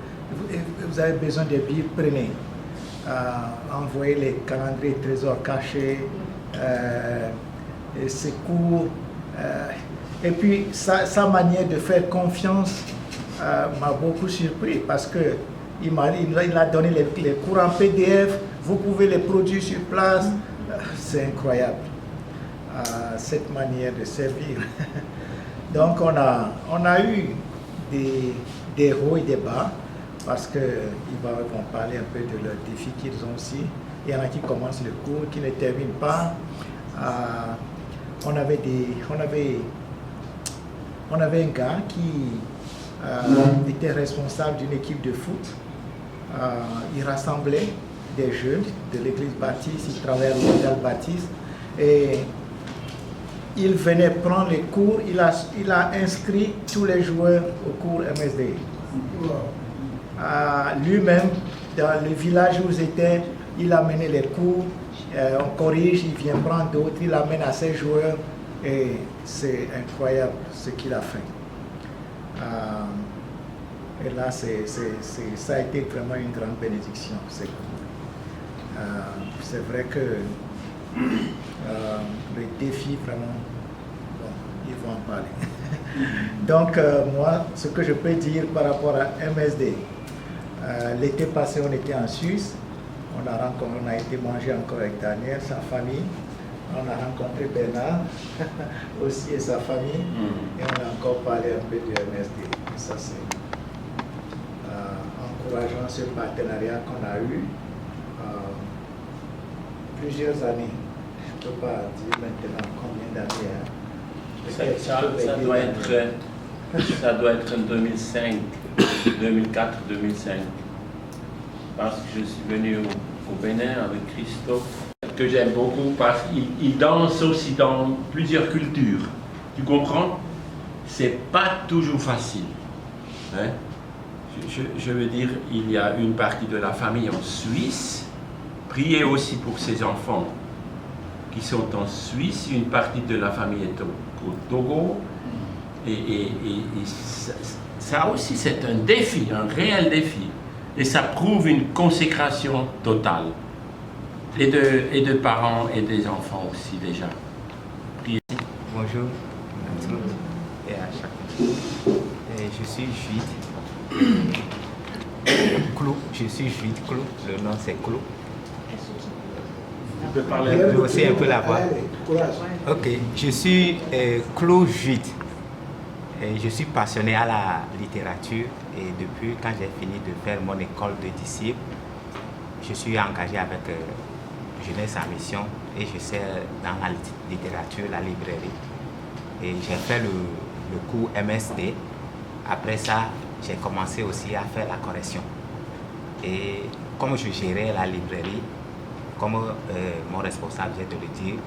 Vous avez besoin de billes, prenez. Envoyez les calendriers trésors cachés, ses cours. Et puis, sa manière de faire confiance m'a beaucoup surpris parce qu'il a donné les cours en PDF, vous pouvez les produire sur place. C'est incroyable, cette manière de servir. Donc, on a eu des hauts et des bas parce qu'ils vont parler un peu de leurs défis qu'ils ont aussi. Il y en a qui commencent le cours, qui ne terminent pas. On avait un gars qui était responsable d'une équipe de foot. Il rassemblait des jeunes de l'église baptiste, il travaillait à l'hôpital baptiste et il venait prendre les cours, il a inscrit tous les joueurs au cours MSD. Lui-même, dans le village où j'étais, il a mené les cours, on corrige, il vient prendre d'autres, il amène à ses joueurs et c'est incroyable ce qu'il a fait. Et là, ça a été vraiment une grande bénédiction. C'est vrai que les défis, vraiment, bon, ils vont en parler. Donc, moi, ce que je peux dire par rapport à MSD, l'été passé, on était en Suisse. On a été manger encore avec Daniel, sa famille. On a rencontré Bernard aussi et sa famille. Et on a encore parlé un peu du MSD. Ça, c'est encourageant ce partenariat qu'on a eu plusieurs années. Je ne peux pas dire maintenant combien d'années. Ça doit être en 2005, 2004, 2005. Parce que je suis venu au Bénin avec Christophe, que j'aime beaucoup parce qu'il danse aussi dans plusieurs cultures. Tu comprends? C'est pas toujours facile. Hein? Je veux dire, il y a une partie de la famille en Suisse. Priez aussi pour ses enfants qui sont en Suisse. Une partie de la famille est au Togo. Et ça aussi, c'est un défi, un réel défi. Et ça prouve une consécration totale. Et de parents et des enfants aussi déjà. Priez. Bonjour à tous et à chacun. Je suis Jude. Clou. Je suis Jude Clou. Le nom c'est Clou. Tu peux parler un peu aussi un peu la voix. Ok. Je suis Clou Jude. Je suis passionné à la littérature et depuis quand j'ai fini de faire mon école de disciples, je suis engagé avec Jeunesse en Mission et je sers dans la littérature, la librairie. Et j'ai fait le cours MSD. Après ça, j'ai commencé aussi à faire la correction. Et comme je gérais la librairie, comme mon responsable vient de le dire,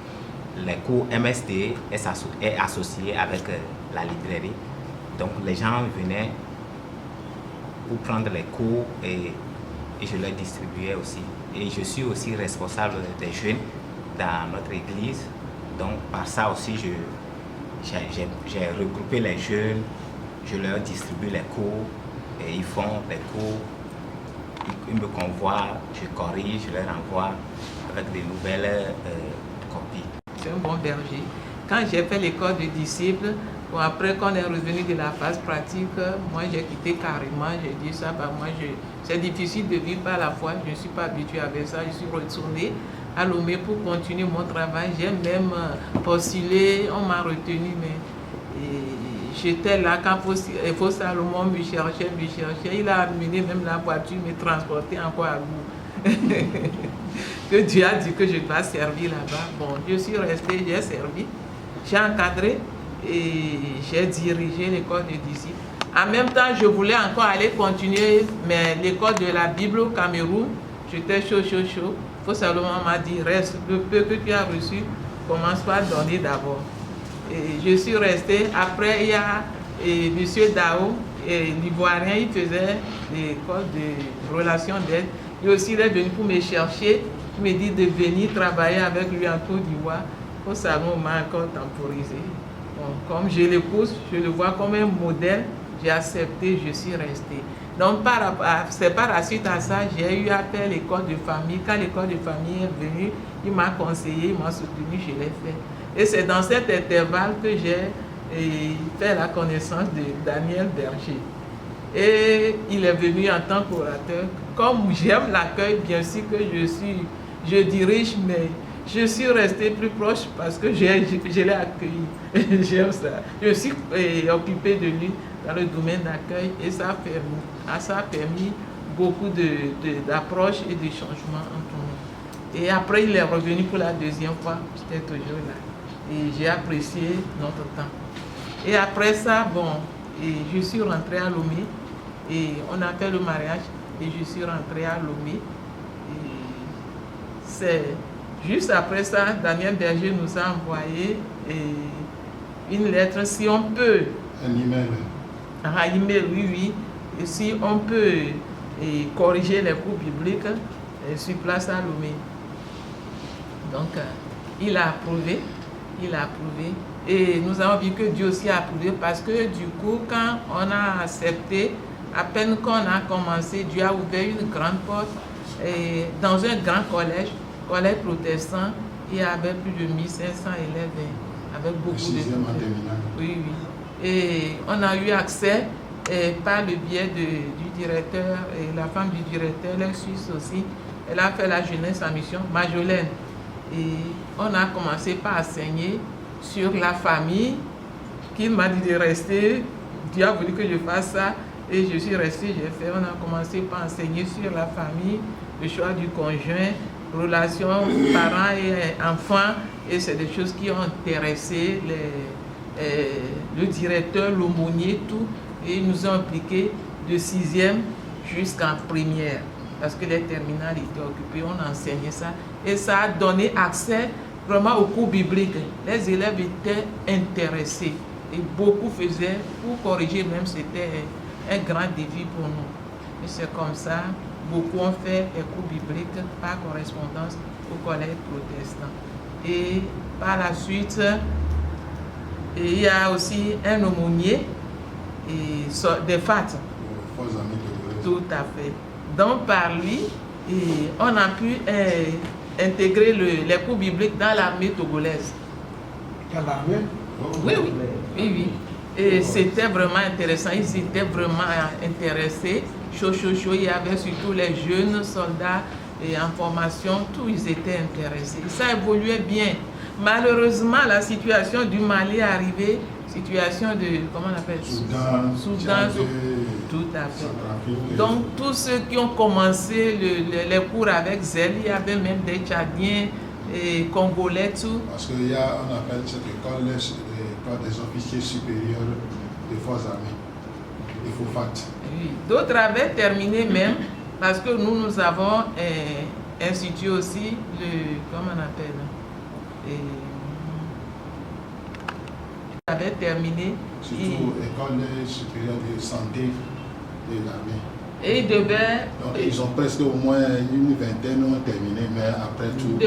les cours MSD est associé avec la librairie. Donc les gens venaient pour prendre les cours et je les distribuais aussi. Et je suis aussi responsable des jeunes dans notre église. Donc par ça aussi, j'ai regroupé les jeunes, je leur distribue les cours et ils font les cours. Ils me convoient, je corrige, je leur envoie avec des nouvelles copies. C'est un bon berger. Quand j'ai fait l'école de disciples, bon, après qu'on est revenu de la phase pratique, moi j'ai quitté carrément, j'ai dit ça, bah, moi c'est difficile de vivre par la foi, je ne suis pas habitué avec ça, je suis retourné à Lomé pour continuer mon travail, j'ai même postulé, on m'a retenu, mais j'étais là quand Faux Salomon me cherchait, il a amené même la voiture, me transporter encore à bout. Que Dieu a dit que je dois servir là-bas. Bon, je suis resté, j'ai servi, j'ai encadré et j'ai dirigé l'école de disciples. En même temps, je voulais encore aller continuer l'école de la Bible au Cameroun. J'étais chaud. Il faut simplement m'a dit, reste, le peu que tu as reçu, commence par donner d'abord. Et je suis restée. Après, il y a M. Dao, l'Ivoirien, il faisait l'école de relations d'aide. Lui aussi, il est venu pour me chercher. Il me dit de venir travailler avec lui en Côte d'Ivoire. Au salon, m'a encore temporisé. Bon, comme je l'épouse, je le vois comme un modèle, j'ai accepté, je suis restée. Donc, c'est par la suite à ça, j'ai eu appel à l'école de famille. Quand l'école de famille est venue, il m'a conseillé, il m'a soutenu, je l'ai fait. Et c'est dans cet intervalle que j'ai fait la connaissance de Daniel Berger. Et il est venu en tant qu'orateur. Comme j'aime l'accueil, bien sûr que je dirige, mais je suis restée plus proche parce que je l'ai accueilli. J'aime ça. Je suis occupée de lui dans le domaine d'accueil et ça a permis beaucoup d'approches et de changements entre nous. Et après, il est revenu pour la deuxième fois. J'étais toujours là. Et j'ai apprécié notre temps. Et après ça, bon, je suis rentrée à Lomé et on a fait le mariage et je suis rentrée à Lomé. C'est juste après ça, Daniel Berger nous a envoyé une lettre, si on peut. Un email. Un email, oui. Et si on peut corriger les cours bibliques sur place à Lomé. Donc, il a approuvé. Et nous avons vu que Dieu aussi a approuvé parce que du coup, quand on a accepté, à peine qu'on a commencé, Dieu a ouvert une grande porte dans un grand collège protestant. Il y avait plus de 1500 élèves avec beaucoup de... Oui. Et on a eu accès par le biais du directeur et la femme du directeur, elle est suisse aussi. Elle a fait la jeunesse en mission, Majolaine. Et on a commencé par enseigner sur la famille, qu'il m'a dit de rester. Dieu a voulu que je fasse ça et je suis restée, on a commencé par enseigner sur la famille, le choix du conjoint, relations parents et enfants, et c'est des choses qui ont intéressé le directeur, l'aumônier, tout, et ils nous ont impliqués de 6e jusqu'en première, parce que les terminales étaient occupées, on enseignait ça, et ça a donné accès vraiment au cours biblique. Les élèves étaient intéressés, et beaucoup faisaient, pour corriger même, c'était un grand défi pour nous. Et c'est comme ça, beaucoup ont fait les cours bibliques par correspondance au collège protestant. Et par la suite, il y a aussi un aumônier des FAT. Tout à fait. Donc par lui, on a pu intégrer les cours bibliques dans l'armée togolaise. Dans l'armée? Oui. Et c'était vraiment intéressant, ils étaient vraiment intéressés, chaud. Il y avait surtout les jeunes soldats et en formation, tous ils étaient intéressés. Ça évoluait bien. Malheureusement, la situation du Mali est arrivée, situation de, comment on appelle ça? Soudan, tout à fait. Donc tous ceux qui ont commencé les cours avec zèle, il y avait même des Tchadiens et Congolais, tout. Parce qu'on appelle cette école l'école des officiers supérieurs des forces armées, il faut FAT. Oui. D'autres avaient terminé même, parce que nous avons institué aussi comment on appelle, avait terminé. Surtout l'école supérieure de santé de l'armée. Et ils devaient... Donc ils ont presque au moins une vingtaine ont terminé, mais après tout... Be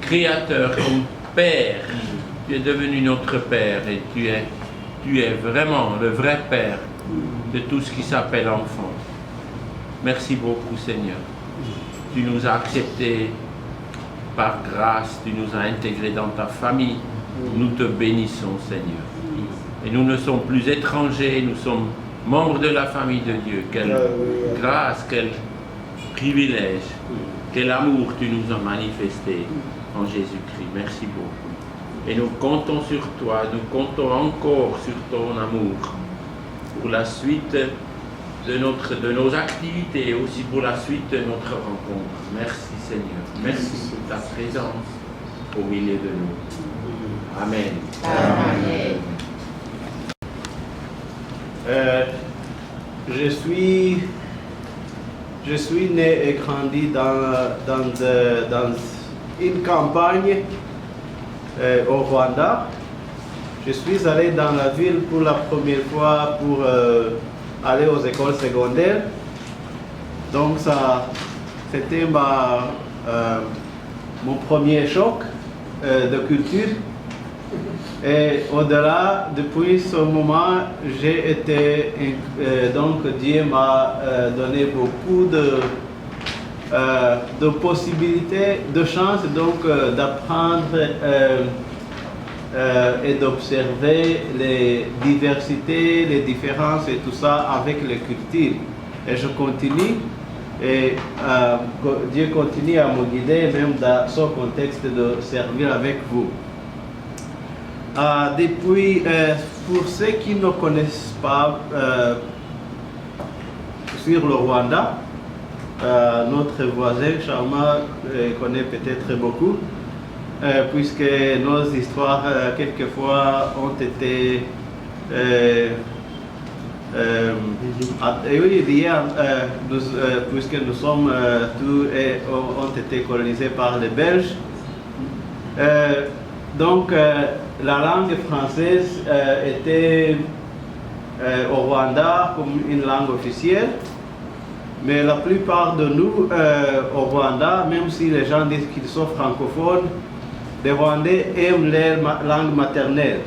Créateur, comme Père, tu es devenu notre Père et tu es vraiment le vrai Père de tout ce qui s'appelle enfant. Merci beaucoup Seigneur. Tu nous as acceptés par grâce, tu nous as intégrés dans ta famille. Nous te bénissons Seigneur. Et nous ne sommes plus étrangers, nous sommes membres de la famille de Dieu. Quelle grâce, quel privilège, quel amour tu nous as manifesté en Jésus-Christ. Merci beaucoup. Et nous comptons sur toi, nous comptons encore sur ton amour pour la suite de nos activités et aussi pour la suite de notre rencontre. Merci Seigneur. Merci pour ta présence au milieu de nous. Amen. Amen. Je suis né et grandi dans une campagne au Rwanda. Je suis allé dans la ville pour la première fois pour aller aux écoles secondaires. Donc ça, c'était mon premier choc de culture. Et au-delà, depuis ce moment, j'ai été, donc Dieu m'a donné beaucoup de possibilités, de chances donc d'apprendre et d'observer les diversités, les différences et tout ça avec les cultures. Et je continue, et Dieu continue à me guider même dans ce contexte de servir avec vous. Depuis, pour ceux qui ne connaissent pas sur le Rwanda, notre voisin Charma connaît peut-être beaucoup. puisque nos histoires quelquefois ont été puisque nous sommes tous ont été colonisés par les Belges. Donc la langue française était au Rwanda comme une langue officielle, mais la plupart de nous au Rwanda, même si les gens disent qu'ils sont francophones, les Rwandais aiment leur langue maternelle.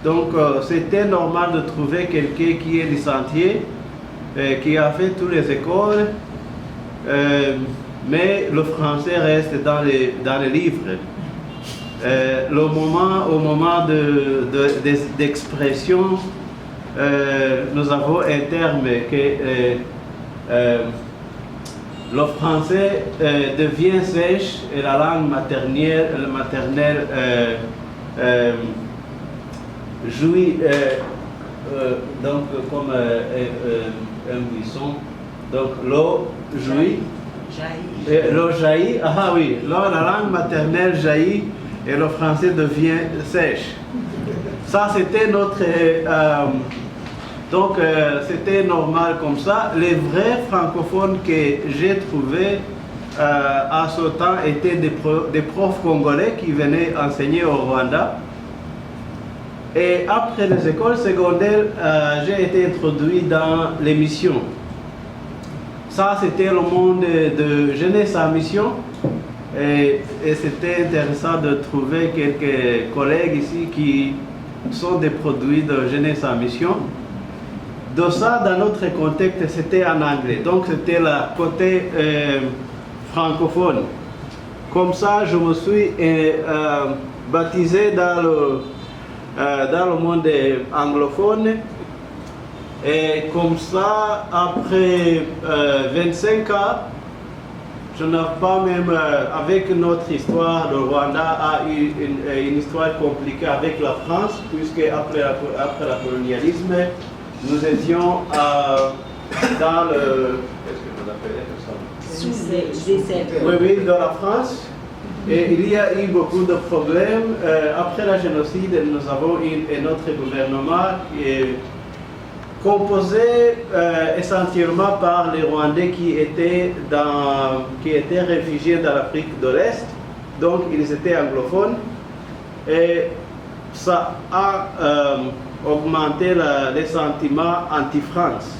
Donc c'était normal de trouver quelqu'un qui est licencié, qui a fait toutes les écoles, mais le français reste dans les livres. Au moment d'expression, nous avons un terme que le français devient sèche et la langue maternelle jouit donc comme un buisson. Donc l'eau jouit, l'eau jaillit. Ah oui, là la langue maternelle jaillit et le français devient sèche. Ça c'était notre donc c'était normal comme ça. Les vrais francophones que j'ai trouvés à ce temps étaient des profs congolais qui venaient enseigner au Rwanda. Et après les écoles secondaires, j'ai été introduit dans les missions. Ça, c'était le monde de jeunesse en mission. Et c'était intéressant de trouver quelques collègues ici qui sont des produits de jeunesse en mission. De ça, dans notre contexte, c'était en anglais. Donc, c'était le côté francophone. Comme ça, je me suis baptisé dans le monde anglophone. Et comme ça, après 25 ans, je n'ai pas même, avec notre histoire, le Rwanda a eu une histoire compliquée avec la France, puisque après le colonialisme, nous étions dans le... Qu'est-ce que vous appelez ça? Oui, dans la France. Et il y a eu beaucoup de problèmes. Après la génocide, nous avons eu un autre gouvernement qui est composé essentiellement par les Rwandais qui étaient réfugiés dans l'Afrique de l'Est. Donc, ils étaient anglophones. Et ça a augmenté les sentiments anti-France.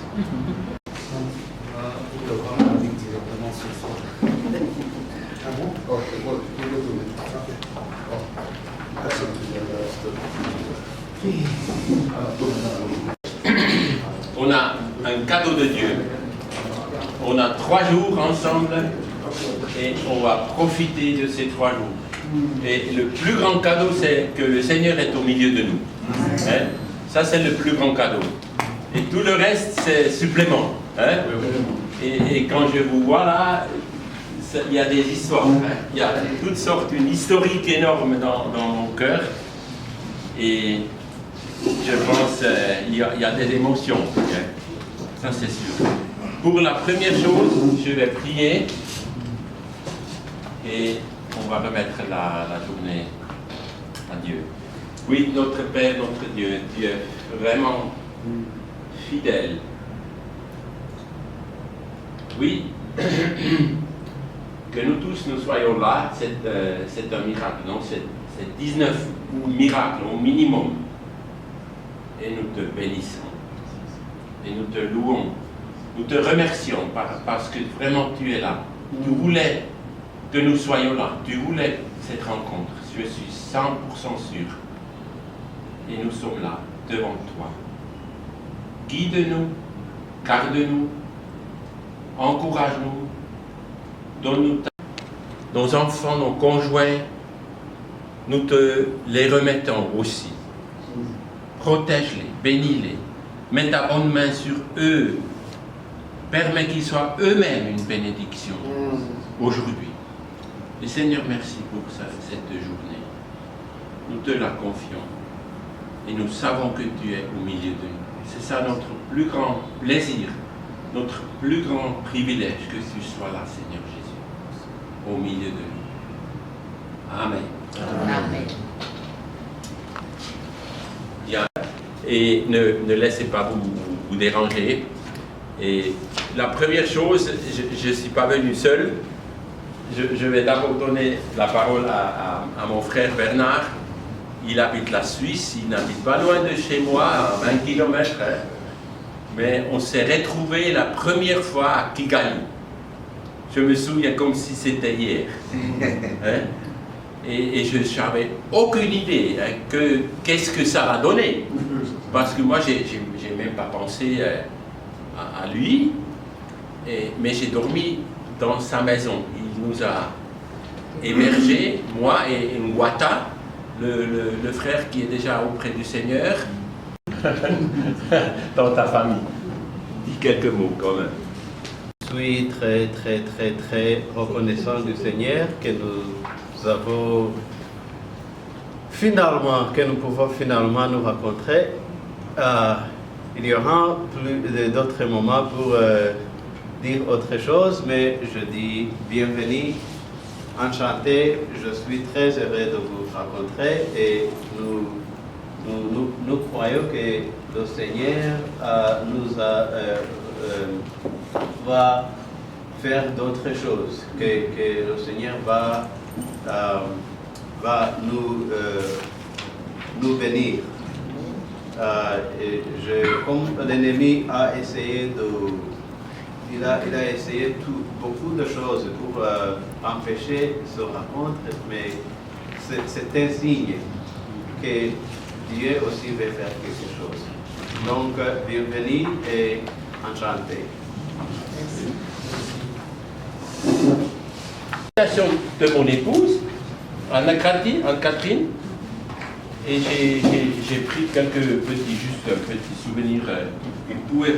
On a un cadeau de Dieu. On a 3 jours ensemble et on va profiter de ces 3 jours. Et le plus grand cadeau, c'est que le Seigneur est au milieu de nous. Hein? Ça, c'est le plus grand cadeau. Et tout le reste, c'est supplément. Hein? Et quand je vous vois là, il y a des histoires. Hein? Il y a toutes sortes, une historique énorme dans mon cœur. Et je pense qu'il y a des émotions. Hein? Ça, c'est sûr. Pour la première chose, je vais prier. Et on va remettre la journée à Dieu. Oui, notre Père, notre Dieu, tu es vraiment fidèle. Oui, que nous tous nous soyons là, c'est un miracle, non? C'est 19 miracles au minimum. Et nous te bénissons. Et nous te louons. Nous te remercions parce que vraiment tu es là. Tu voulais que nous soyons là. Tu voulais cette rencontre. Je suis 100% sûr. Et nous sommes là, devant toi. Guide-nous, garde-nous, encourage-nous, donne-nous nos enfants, nos conjoints, nous te les remettons aussi. Protège-les, bénis-les, mets ta bonne main sur eux, permets qu'ils soient eux-mêmes une bénédiction aujourd'hui. Et Seigneur, merci pour cette journée. Nous te la confions et nous savons que tu es au milieu de nous. C'est ça notre plus grand plaisir, notre plus grand privilège, que tu sois là, Seigneur Jésus, au milieu de nous. Amen. Amen. Bien. Et ne laissez pas vous déranger. Et la première chose, je ne suis pas venu seul. Je vais d'abord donner la parole à mon frère Bernard. Il habite la Suisse, il n'habite pas loin de chez moi, à 20 km. Mais on s'est retrouvés la première fois à Kigali. Je me souviens comme si c'était hier. Hein? Et je n'avais aucune idée qu'est-ce que ça va donner. Parce que moi, je n'ai même pas pensé à lui. Mais j'ai dormi dans sa maison. Il nous a hébergés, moi et Ngwata, le frère qui est déjà auprès du Seigneur. Dans ta famille. Dis quelques mots quand même. Je suis très, très, très, très reconnaissant du Seigneur que nous avons finalement, que nous pouvons finalement nous rencontrer. Il y aura plus d'autres moments pour dire autre chose, mais je dis bienvenue, enchanté, je suis très heureux de vous rencontrer et nous croyons que le Seigneur va faire d'autres choses, que le Seigneur va nous bénir. Comme l'ennemi a essayé il a essayé beaucoup de choses pour empêcher ce rencontre, mais c'est un signe que Dieu aussi veut faire quelque chose. Donc, bienvenue et enchanté. De mon épouse, Anne-Catherine, et j'ai pris quelques petits souvenirs. Vous pouvez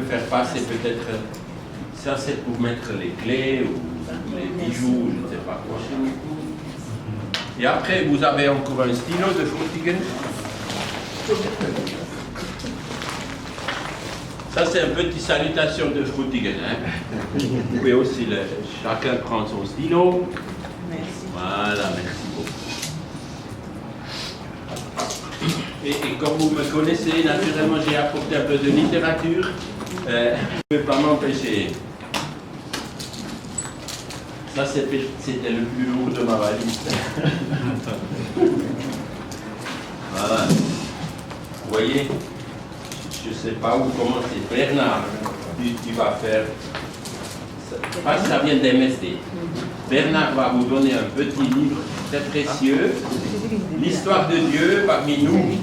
faire passer peut-être, ça c'est pour mettre les clés ou les bijoux, je ne sais pas quoi. Et après, vous avez encore un stylo de Frutigen. Ça, c'est une petite salutation de Frutigen. Hein? Vous pouvez aussi, chacun prendre son stylo. Merci. Voilà, merci beaucoup. Et comme vous me connaissez, naturellement, j'ai apporté un peu de littérature. Je ne peux pas m'empêcher. Ça, c'était le plus lourd de ma valise. Voilà. Vous voyez, je ne sais pas où commencer. Bernard, tu vas faire. Ça vient d'MSD. Bernard va vous donner un petit livre très précieux. L'histoire de Dieu parmi nous.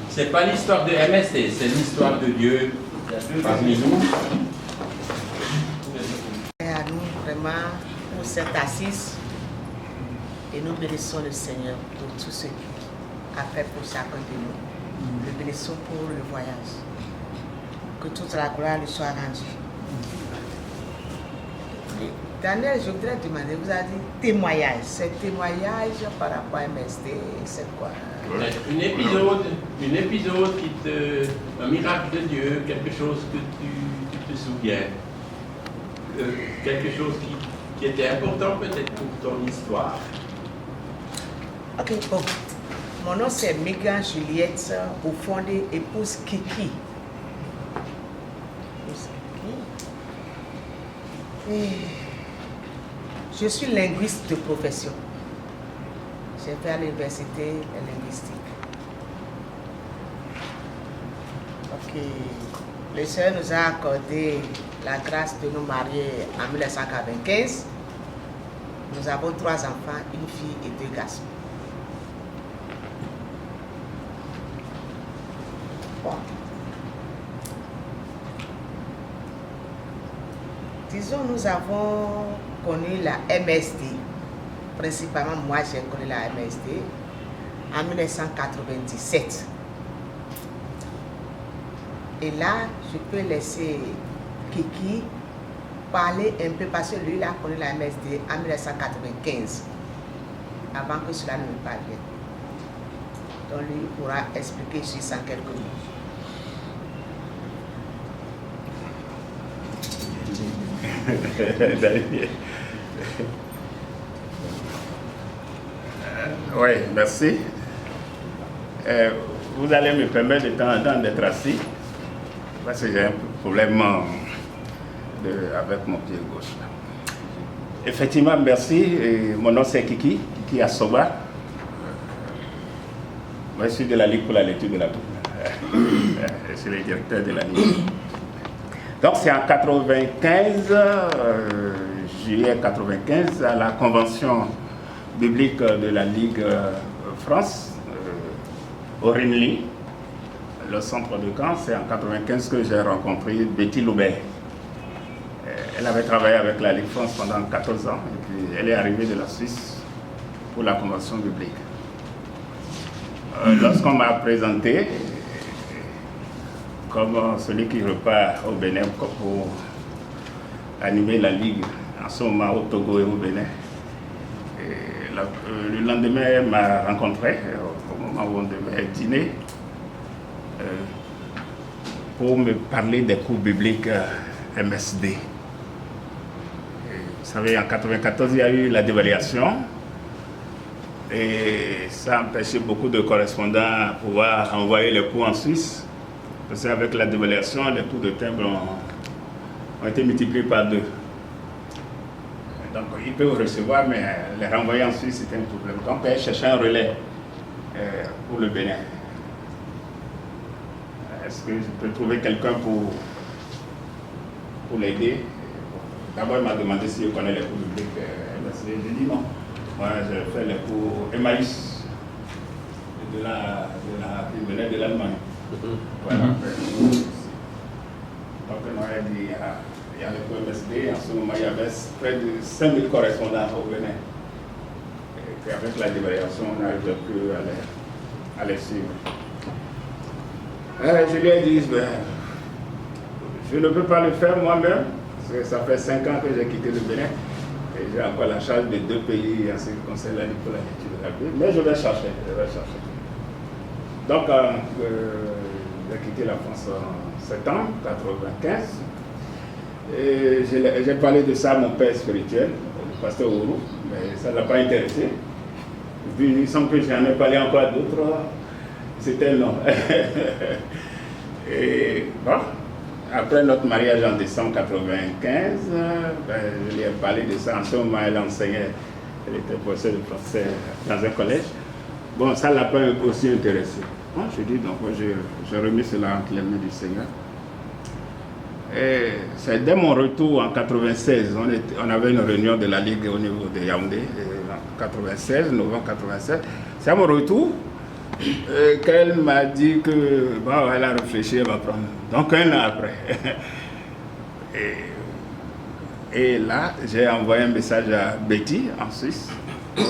Ce n'est pas l'histoire de MSD, c'est l'histoire de Dieu parmi nous. Et à nous vraiment pour cette assise et nous bénissons le Seigneur pour tout ce qu'il a fait pour chacun de nous. Nous bénissons pour le voyage. Que toute la gloire lui soit rendue. Daniel, je voudrais demander, vous avez dit témoignage. C'est témoignage par rapport à MSD, c'est quoi? Un épisode un miracle de Dieu, quelque chose que tu te souviens, quelque chose qui était important peut-être pour ton histoire. Ok, bon. Mon nom c'est Megan Juliette, au fond de épouse Kiki. Et je suis linguiste de profession. J'ai fait à l'université linguistique. Ok. Le Seigneur nous a accordé la grâce de nous marier en 1995. Nous avons 3 enfants, une fille et 2 garçons. Bon. Disons, nous avons connu la MSD. Principalement, moi, j'ai connu la MSD en 1997. Et là, je peux laisser Kiki parler un peu parce que lui, il a connu la MSD en 1995, avant que cela ne me parvienne. Donc, lui pourra expliquer sur ça quelques mots. Oui, merci. Vous allez me permettre de temps en temps d'être assis, parce que j'ai un problème avec mon pied gauche. Effectivement, merci. Mon nom c'est Kiki Asoba. Moi, je suis de la Ligue pour la lecture de la Bible. Je suis le directeur de la Ligue. Donc c'est en 95, juillet 95, à la convention biblique de la Ligue France, au Rimini, le centre de Caen. C'est en 95 que j'ai rencontré Betty Loubert. Elle avait travaillé avec la Ligue France pendant 14 ans et puis elle est arrivée de la Suisse pour la convention biblique. Lorsqu'on m'a présenté comme celui qui repart au Bénin pour animer la Ligue en ce moment au Togo et au Bénin, le lendemain, elle m'a rencontré au moment où on devait dîner pour me parler des cours bibliques MSD. Vous savez, en 1994, il y a eu la dévaluation et ça a empêché beaucoup de correspondants à pouvoir envoyer les cours en Suisse. Parce qu'avec la dévaluation, les cours de timbre ont été multipliés par 2. Donc, ils peuvent recevoir, mais les renvoyer en Suisse, c'était un problème. Donc, elle cherchait un relais pour le Bénin. Est-ce que je peux trouver quelqu'un pour l'aider? D'abord, il m'a demandé si je connais les cours bibliques. J'ai dit non. Moi, je fais les cours Emmaüs il venait de l'Allemagne. Voilà. Donc, elle a dit il y a les cours MSD. En ce moment, il y avait près de 5000 correspondants au Bénin. Et avec la dévaluation, on n'arrivait plus à les suivre. Je lui ai dit, je ne peux pas le faire moi-même. Parce que ça fait 5 ans que j'ai quitté le Bénin et j'ai encore la charge de 2 pays en ce qui concerne la Ligue pour la lecture de la Bible. Mais je vais chercher. Donc, j'ai quitté la France en septembre 1995. Et j'ai parlé de ça à mon père spirituel, le pasteur Ourou, mais ça ne l'a pas intéressé. Vu il semble que j'en ai parlé encore à d'autres, c'était non. Et bon. Après notre mariage en décembre 1995, je lui ai parlé de ça. En ce moment, elle enseignait, elle était professeure de français dans un collège. Bon, ça ne l'a pas aussi intéressé. Bon, je dis, donc j'ai remis cela entre les mains du Seigneur. Et c'est dès mon retour en 1996, on avait une réunion de la Ligue au niveau de Yaoundé, en 1996, novembre 1996. C'est à mon retour qu'elle m'a dit que bon, elle a réfléchi, elle va prendre. Donc 1 an après. Et là, j'ai envoyé un message à Betty en Suisse. Je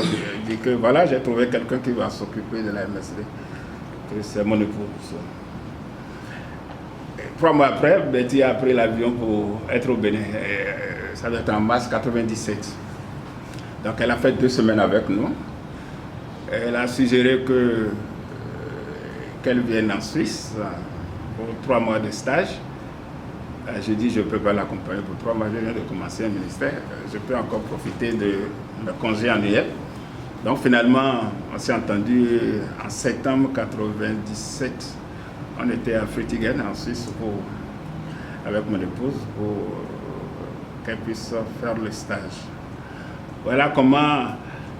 dit que voilà, j'ai trouvé quelqu'un qui va s'occuper de la MSD. C'est mon épouse. 3 mois après, Betty a pris l'avion pour être au Bénin. Ça doit être en mars 1997. Donc elle a fait 2 semaines avec nous. Elle a suggéré qu'elle vienne en Suisse pour 3 mois de stage. J'ai dit je ne peux pas l'accompagner pour 3 mois, je viens de commencer un ministère. Je peux encore profiter de mes congés annuels. Donc finalement, on s'est entendu en septembre 1997. On était à Frutigen en Suisse avec mon épouse pour qu'elle puisse faire le stage. Voilà comment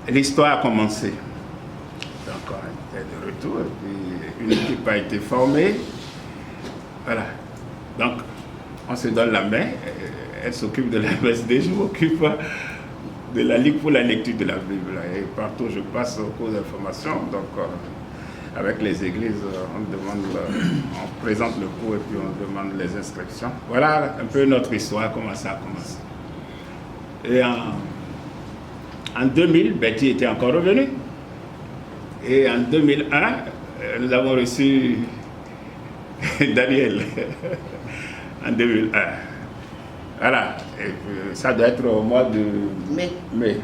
l'histoire a commencé. Donc on était de retour et puis une équipe a été formée. Voilà. Donc on se donne la main. Elle s'occupe de la MSD, je m'occupe de la Ligue pour la lecture de la Bible. Et partout je passe au cours d'information. Donc avec les églises, on présente le cours et puis on demande les inscriptions. Voilà un peu notre histoire, comment ça a commencé. Et en 2000, Betty était encore revenue. Et en 2001, nous avons reçu Daniel. En 2001. Voilà. Et puis, ça doit être au mois de mai.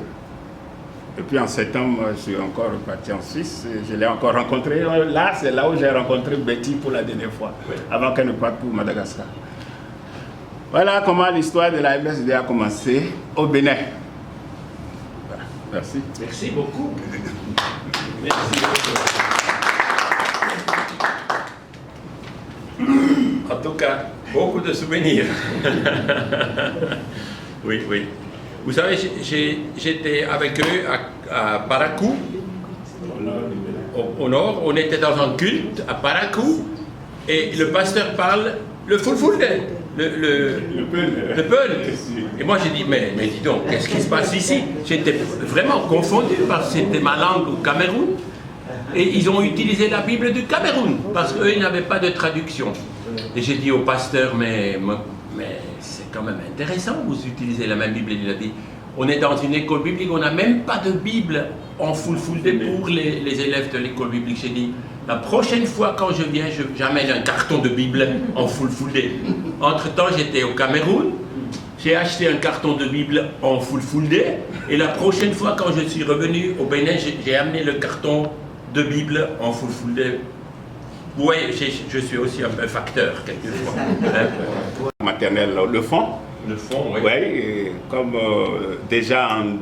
Et puis en septembre, je suis encore reparti en Suisse. Je l'ai encore rencontré. Là, c'est là où j'ai rencontré Betty pour la dernière fois, avant qu'elle ne parte pour Madagascar. Voilà comment l'histoire de la MSD a commencé au Bénin. Voilà. Merci. Merci beaucoup. Merci beaucoup. En tout cas, beaucoup de souvenirs. Oui, oui. Vous savez, j'étais avec eux à Parakou, au nord. On était dans un culte à Parakou, et le pasteur parle le fulfulde, le peul. Et moi j'ai dit, mais dis donc, qu'est-ce qui se passe ici? J'étais vraiment confondu parce que c'était ma langue au Cameroun. Et ils ont utilisé la Bible du Cameroun, parce qu'eux, ils n'avaient pas de traduction. Et j'ai dit au pasteur, mais c'est quand même intéressant, vous utilisez la même Bible. Et il a dit, on est dans une école biblique, on n'a même pas de Bible en fulfulde pour les élèves de l'école biblique. J'ai dit, la prochaine fois quand je viens, j'amène un carton de Bible en fulfulde. Entre-temps, j'étais au Cameroun, j'ai acheté un carton de Bible en fulfulde, et la prochaine fois quand je suis revenu au Bénin, j'ai amené le carton de Bible en fulfulde. Oui, je suis aussi un peu facteur, quelquefois. Maternelle, le fond. Le fond, oui. Oui, comme déjà en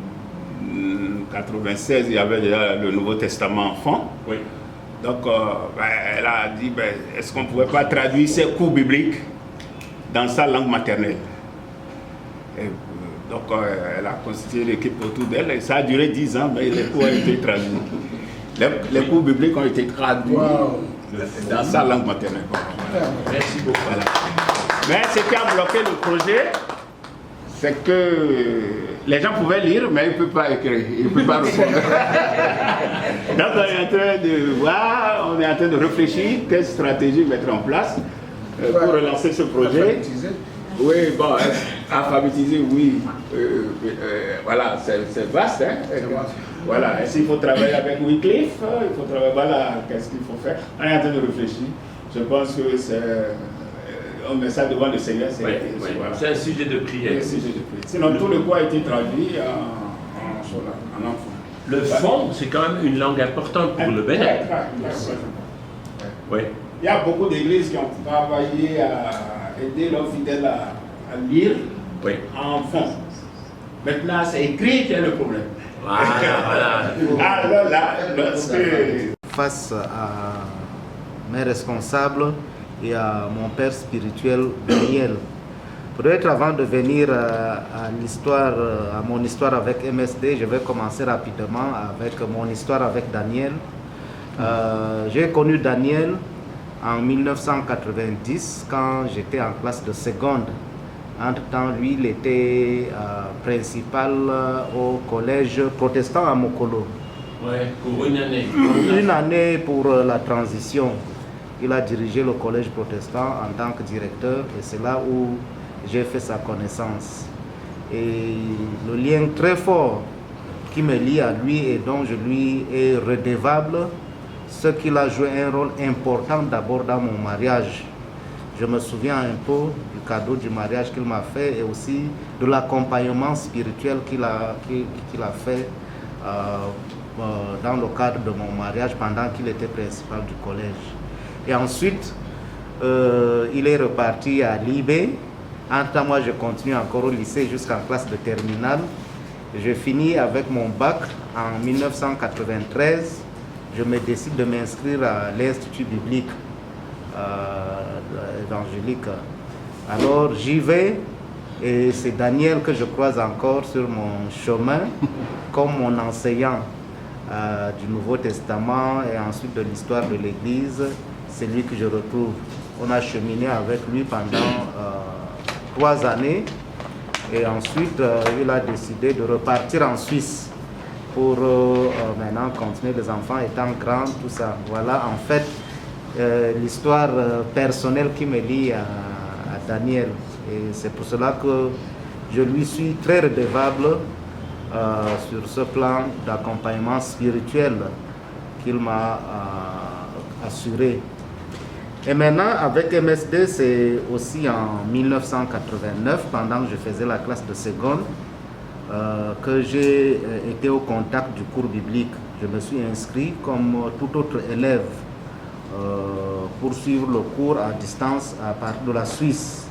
96, il y avait déjà le Nouveau Testament en fond. Oui. Donc, elle a dit, est-ce qu'on ne pouvait pas traduire ces cours bibliques dans sa langue maternelle? Et, donc, elle a constitué l'équipe autour d'elle, et ça a duré 10 ans, mais les cours ont été traduits. Les cours bibliques ont été traduits dans sa langue maternelle. Merci beaucoup. Voilà. Mais ce qui a bloqué le projet, c'est que les gens pouvaient lire, mais ils ne peuvent pas écrire, ils ne peuvent pas répondre. Donc on est en train de voir, on est en train de réfléchir quelle stratégie mettre en place pour relancer ce projet. Oui, bon, alphabétiser, oui. Voilà, c'est vaste. Hein? Voilà, s'il faut travailler avec Wycliffe, il faut travailler, voilà, qu'est-ce qu'il faut faire. On est en train de réfléchir. Je pense que on met ça devant le Seigneur. C'est un sujet de prière. Sinon, tout le cours a été traduit en enfant. Le fond, c'est quand même une langue importante pour le Bénin. Oui. Il y a beaucoup d'églises qui ont travaillé à aider leurs fidèles à lire en fond. Maintenant, c'est écrit qui est le problème. Voilà. Alors là, face à mes responsables et à mon père spirituel Daniel. Peut-être avant de venir à mon histoire avec MSD, je vais commencer rapidement avec mon histoire avec Daniel. J'ai connu Daniel en 1990 quand j'étais en classe de seconde. Entre-temps, lui, il était principal au collège protestant à Mokolo. Oui, pour une année. Une année pour la transition. Il a dirigé le collège protestant en tant que directeur et c'est là où j'ai fait sa connaissance. Et le lien très fort qui me lie à lui et dont je lui ai redevable, c'est qu'il a joué un rôle important d'abord dans mon mariage. Je me souviens un peu du cadeau du mariage qu'il m'a fait et aussi de l'accompagnement spirituel qu'il a fait dans le cadre de mon mariage pendant qu'il était principal du collège. Et ensuite, il est reparti à l'IB. Entre-temps, moi, je continue encore au lycée jusqu'en classe de terminale. Je finis avec mon bac en 1993. Je me décide de m'inscrire à l'Institut biblique évangélique. Alors, j'y vais et c'est Daniel que je croise encore sur mon chemin comme mon enseignant du Nouveau Testament et ensuite de l'histoire de l'Église. C'est lui que je retrouve. On a cheminé avec lui pendant 3 années et ensuite il a décidé de repartir en Suisse pour maintenant continuer, les enfants étant grands, tout ça. Voilà en fait l'histoire personnelle qui me lie à Daniel. Et c'est pour cela que je lui suis très redevable sur ce plan d'accompagnement spirituel qu'il m'a assuré. Et maintenant, avec MSD, c'est aussi en 1989, pendant que je faisais la classe de seconde, que j'ai été au contact du cours biblique. Je me suis inscrit comme tout autre élève pour suivre le cours à distance à partir de la Suisse.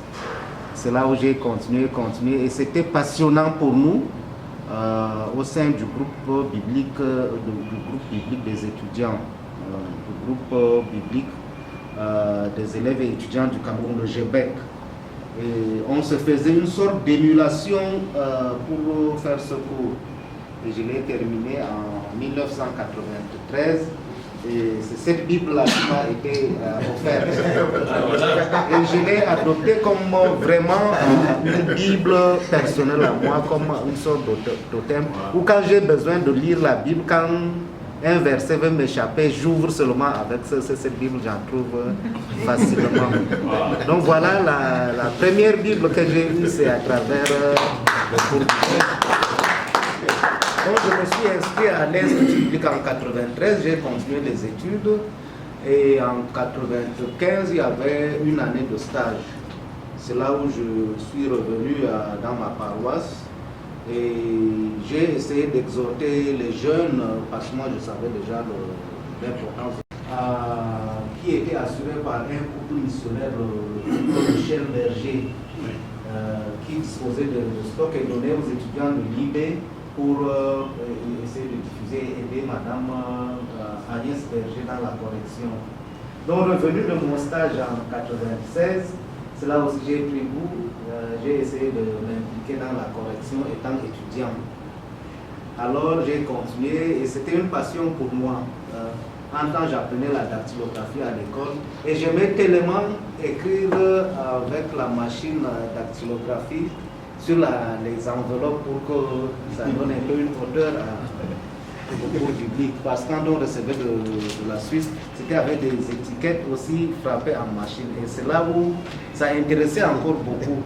C'est là où j'ai continué, et c'était passionnant pour nous au sein du groupe biblique, des étudiants, du groupe biblique des élèves et étudiants du Cameroun, le GBEC. Et on se faisait une sorte d'émulation pour faire ce cours. Et je l'ai terminé en 1993. Et c'est cette Bible-là qui m'a été offerte. Et je l'ai adoptée comme vraiment une Bible personnelle à moi, comme une sorte d'autothème. Ou quand j'ai besoin de lire la Bible, quand un verset veut m'échapper, j'ouvre seulement avec cette Bible, j'en trouve facilement. Donc voilà, la première Bible que j'ai eue, c'est à travers le cours. Donc je me suis inscrit à l'Institut biblique en 1993, j'ai continué les études et en 1995 il y avait une année de stage. C'est là où je suis revenu dans ma paroisse et j'ai essayé d'exhorter les jeunes, parce que moi je savais déjà l'importance, qui était assuré par un couple missionnaire, Michel Berger, qui disposait de stock et donnait aux étudiants de l'IB pour essayer de diffuser et aider Madame Agnès Berger dans la correction. Donc revenu de mon stage en 1996, c'est là aussi j'ai pris goût, j'ai essayé de m'impliquer dans la correction étant étudiant. Alors j'ai continué et c'était une passion pour moi. En temps j'apprenais la dactylographie à l'école et j'aimais tellement écrire avec la machine dactylographie sur les enveloppes pour que ça donne un peu une odeur au cours biblique. Parce que quand on recevait de la Suisse, c'était avec des étiquettes aussi frappées en machine. Et c'est là où ça intéressait encore beaucoup.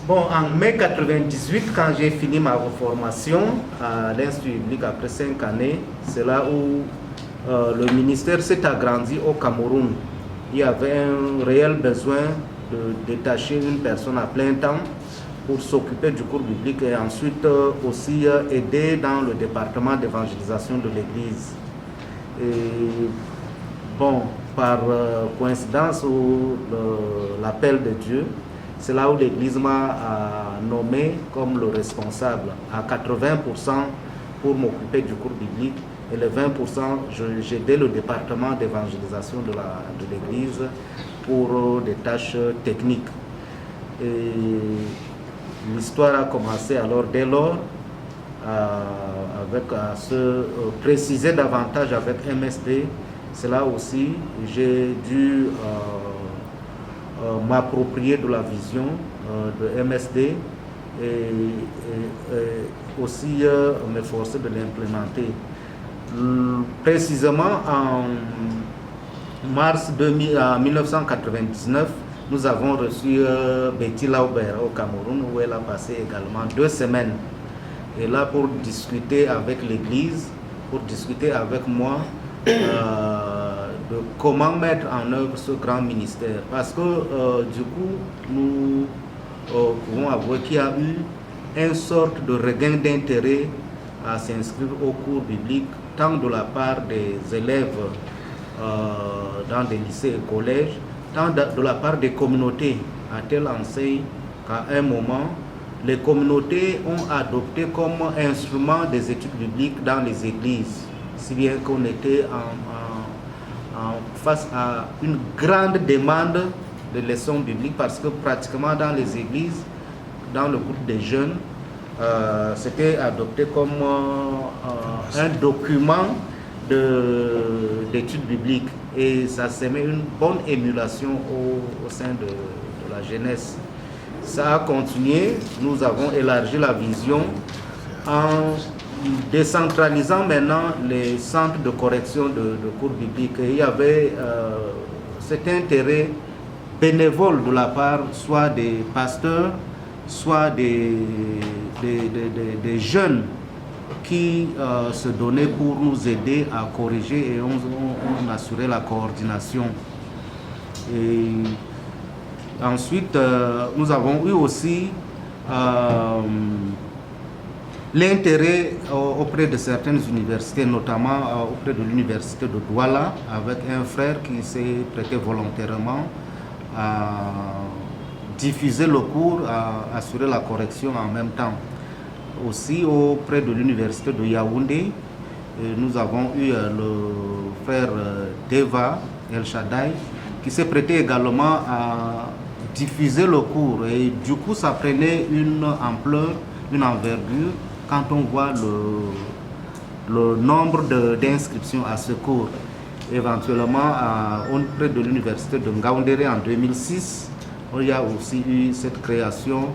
Bon, en mai 1998, quand j'ai fini ma formation à l'Institut biblique après 5 années, c'est là où le ministère s'est agrandi au Cameroun. Il y avait un réel besoin de détacher une personne à plein temps pour s'occuper du cours biblique et ensuite aussi aider dans le département d'évangélisation de l'Église. Et bon, par coïncidence ou l'appel de Dieu, c'est là où l'Église m'a nommé comme le responsable à 80% pour m'occuper du cours biblique et les 20% j'aidais le département d'évangélisation de l'Église pour des tâches techniques. Et l'histoire a commencé alors dès lors avec à se préciser davantage avec MSD. C'est là aussi j'ai dû m'approprier de la vision de MSD et aussi m'efforcer de l'implémenter. Précisément en mars 1999, nous avons reçu Betty Laubert au Cameroun où elle a passé également 2 semaines. Et là pour discuter avec l'Église, pour discuter avec moi de comment mettre en œuvre ce grand ministère. Parce que du coup, nous pouvons avouer qu'il y a eu une sorte de regain d'intérêt à s'inscrire au cours biblique, tant de la part des élèves dans des lycées et collèges, tant de la part des communautés, à telle enseigne qu'à un moment, les communautés ont adopté comme instrument des études bibliques dans les églises, si bien qu'on était face à une grande demande de leçons bibliques, parce que pratiquement dans les églises, dans le groupe des jeunes, c'était adopté comme un document d'études bibliques et ça s'émet une bonne émulation au sein de la jeunesse. Ça a continué, nous avons élargi la vision en décentralisant maintenant les centres de correction de cours bibliques. Et il y avait cet intérêt bénévole de la part soit des pasteurs, soit des jeunes qui se donnaient pour nous aider à corriger et on assurait la coordination. Et ensuite, nous avons eu aussi l'intérêt auprès de certaines universités, notamment auprès de l'université de Douala, avec un frère qui s'est prêté volontairement à diffuser le cours, à assurer la correction en même temps. aussi auprès de l'université de Yaoundé. Nous avons eu le frère Deva El Shaddai qui s'est prêté également à diffuser le cours. Et du coup, ça prenait une ampleur, une envergure quand on voit le nombre d'inscriptions à ce cours. Éventuellement, auprès de l'université de Ngaoundéré en 2006, il y a aussi eu cette création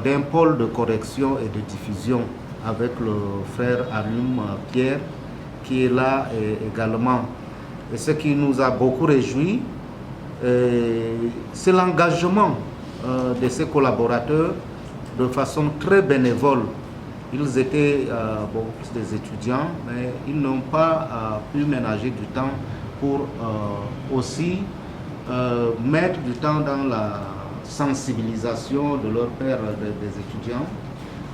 d'un pôle de correction et de diffusion avec le frère Alum Pierre qui est là également. Et ce qui nous a beaucoup réjoui, c'est l'engagement de ces collaborateurs de façon très bénévole. Ils étaient beaucoup plus des étudiants, mais ils n'ont pas pu ménager du temps pour aussi mettre du temps dans la sensibilisation de leurs pairs des étudiants,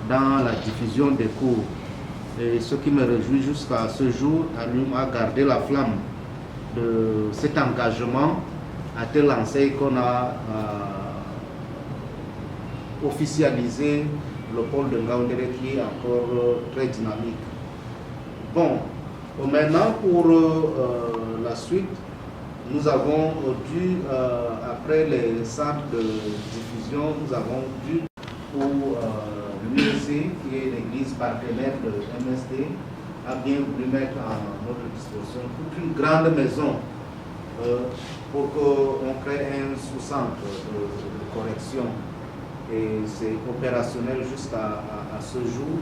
dans la diffusion des cours. Et ce qui me réjouit jusqu'à ce jour, Alum a gardé la flamme de cet engagement à telle enseigne qu'on a officialisé le pôle de Ngaoundéré qui est encore très dynamique. Bon, maintenant pour la suite, nous avons dû, après les centres de diffusion, nous avons dû pour l'UEC, qui est l'église partenaire de MSD, a bien voulu mettre à notre disposition toute une grande maison pour qu'on crée un sous-centre de correction. Et c'est opérationnel jusqu'à ce jour.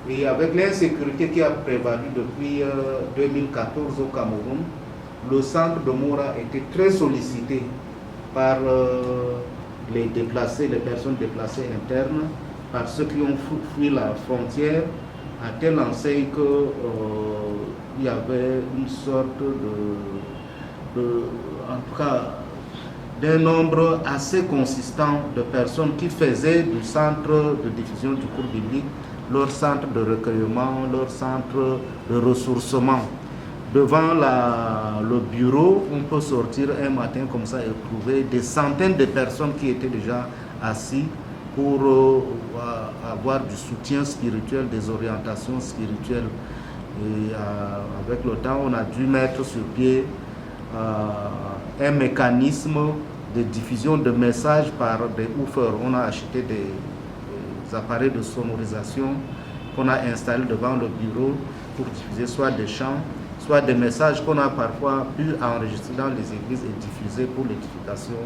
Et avec l'insécurité qui a prévalu depuis 2014 au Cameroun, le centre de Moura était très sollicité par les déplacés, les personnes déplacées internes, par ceux qui ont fui la frontière, à telle enseigne qu'il y avait une sorte en tout cas, d'un nombre assez consistant de personnes qui faisaient du centre de diffusion du cours biblique leur centre de recueillement, leur centre de ressourcement. Devant le bureau, on peut sortir un matin comme ça et trouver des centaines de personnes qui étaient déjà assis pour avoir du soutien spirituel, des orientations spirituelles. Et avec le temps, on a dû mettre sur pied un mécanisme de diffusion de messages par des woofers. On a acheté des appareils de sonorisation qu'on a installés devant le bureau pour diffuser soit des chants, soit des messages qu'on a parfois pu enregistrer dans les églises et diffuser pour l'édification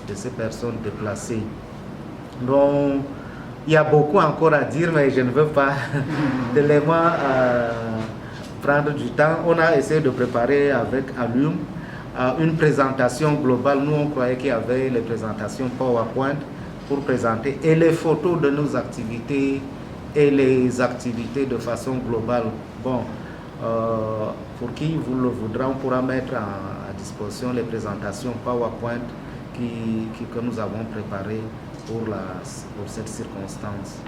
de ces personnes déplacées. Donc, il y a beaucoup encore à dire, mais je ne veux pas tellement prendre du temps. On a essayé de préparer avec Alum une présentation globale. Nous, on croyait qu'il y avait les présentations PowerPoint pour présenter et les photos de nos activités et les activités de façon globale. Bon, pour qui vous le voudra, on pourra mettre à disposition les présentations PowerPoint que nous avons préparées pour cette circonstance.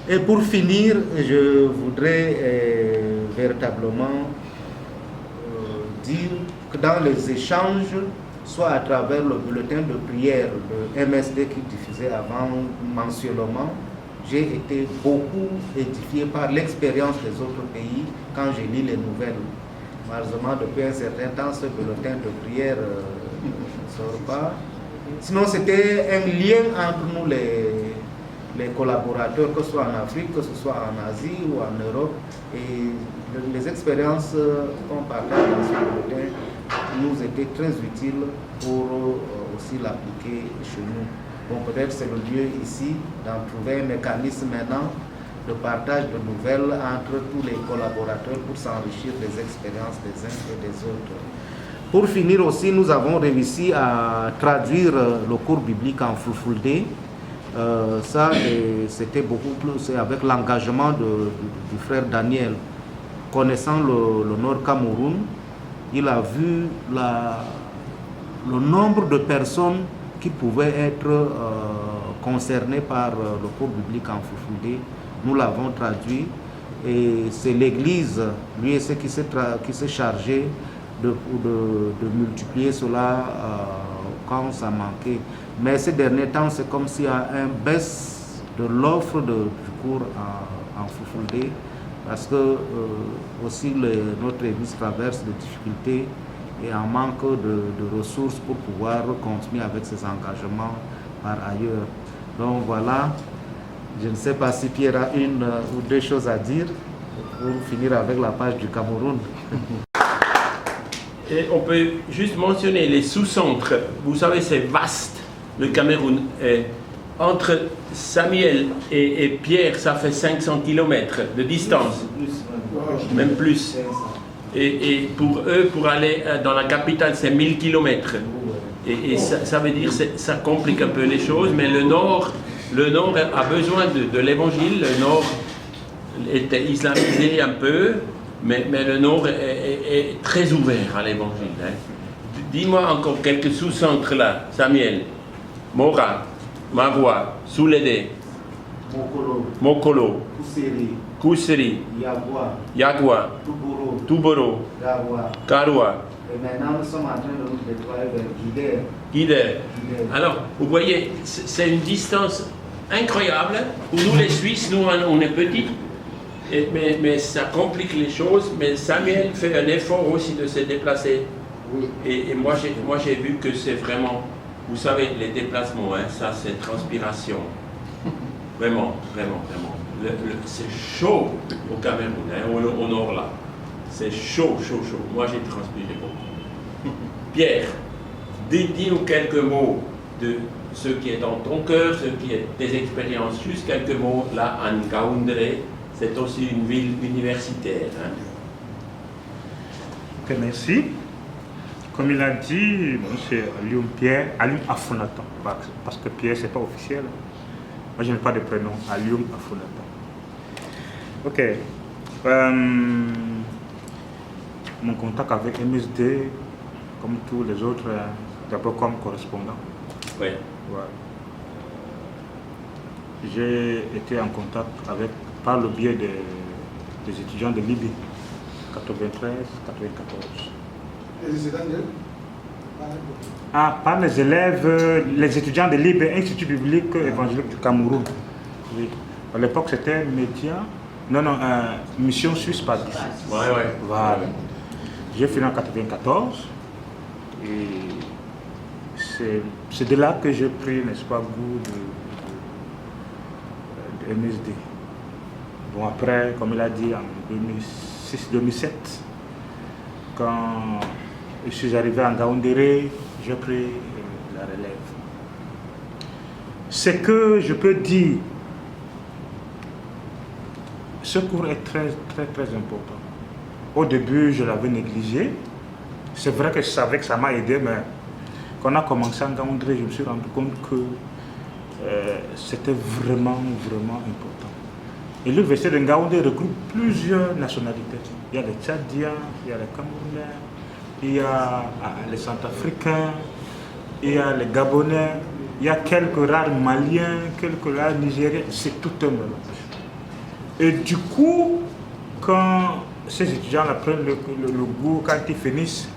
Et pour finir, je voudrais véritablement dire que dans les échanges, soit à travers le bulletin de prière de MSD qui diffusait avant mensuellement, j'ai été beaucoup édifié par l'expérience des autres pays quand je lis les nouvelles. Malheureusement, depuis un certain temps, ce bulletin de prière ne sort pas. Sinon, c'était un lien entre nous, les collaborateurs, que ce soit en Afrique, que ce soit en Asie ou en Europe. Et les expériences qu'on partage dans ce bulletin nous étaient très utiles pour aussi l'appliquer chez nous. Bon, peut-être c'est le lieu ici d'en trouver un mécanisme maintenant de partage de nouvelles entre tous les collaborateurs pour s'enrichir des expériences des uns et des autres. Pour finir aussi, nous avons réussi à traduire le cours biblique en Fulfulde. Ça, c'était beaucoup plus avec l'engagement du frère Daniel. Connaissant le Nord Cameroun, il a vu le nombre de personnes qui pouvaient être concernées par le cours biblique en Fulfulde. Nous l'avons traduit et c'est l'Église, l'UEC, qui s'est chargé de multiplier cela quand ça manquait. Mais ces derniers temps, c'est comme s'il y a une baisse de l'offre du cours en Fulfulde, parce que aussi notre église traverse des difficultés et un manque de ressources pour pouvoir continuer avec ses engagements par ailleurs. Donc voilà, je ne sais pas si Pierre a une ou deux choses à dire pour finir avec la page du Cameroun. Et on peut juste mentionner les sous-centres. Vous savez, c'est vaste, le Cameroun. Entre Samuel et Pierre, ça fait 500 km de distance, même plus. Et pour eux, pour aller dans la capitale, c'est 1000 km. Et ça veut dire que ça complique un peu les choses, mais le Nord a besoin de l'évangile. Le Nord était islamisé un peu, mais le Nord est très ouvert à l'évangile. Hein. Dis-moi encore quelques sous-centres là, Samuel. Mora, Maroua, Soulédé, Mokolo, Kousseri, Yagua, Touboro, Karoua. Et maintenant, nous sommes en train de nous déployer vers Guider. Alors, vous voyez, c'est une distance incroyable. Pour nous, les Suisses, nous, on est petits, mais ça complique les choses. Mais Samuel fait un effort aussi de se déplacer. Oui. Et moi, j'ai vu que c'est vraiment, vous savez, les déplacements, hein, ça, c'est transpiration. Vraiment, vraiment, vraiment. C'est chaud au Cameroun, hein, au nord là. C'est chaud, chaud, chaud. Moi, j'ai transpiré beaucoup. Pierre, dis-nous quelques mots de ce qui est dans ton cœur, ce qui est tes expériences. Juste quelques mots là, à Ngaoundéré. C'est aussi une ville universitaire. Hein. Ok, merci. Comme il a dit, c'est Alioum Pierre, Alioum Afonatan, parce que Pierre, c'est pas officiel. Moi, je n'ai pas de prénom. Alioum Afonatan. Ok. Mon contact avec MSD, comme tous les autres, d'abord comme correspondant. Oui. Ouais. J'ai été en contact avec, par le biais des étudiants de Libye, 93, 94. Les étudiants de... Ah, par les élèves, les étudiants de Libye, Institut biblique évangélique du Cameroun. Oui. À l'époque, c'était Média. Non, Mission Suisse par d'ici. Ouais. Voilà. J'ai fini en 94 et c'est de là que j'ai pris, n'est-ce pas, goût de MSD. Bon, après, comme il a dit, en 2006-2007, quand je suis arrivé en Ngaoundéré, j'ai pris la relève. Ce que je peux dire, ce cours est très, très, très important. Au début, je l'avais négligé. C'est vrai que je savais que ça m'a aidé, mais quand on a commencé à Ngaoundéré, je me suis rendu compte que c'était vraiment, vraiment important. Et l'université de Ngaoundéré regroupe plusieurs nationalités. Il y a les Tchadiens, il y a les Camerounais, il y a les Centrafricains, il y a les Gabonais, il y a quelques rares Maliens, quelques rares Nigériens. C'est tout un mélange. Et du coup, quand ces étudiants prennent le goût, quand ils finissent,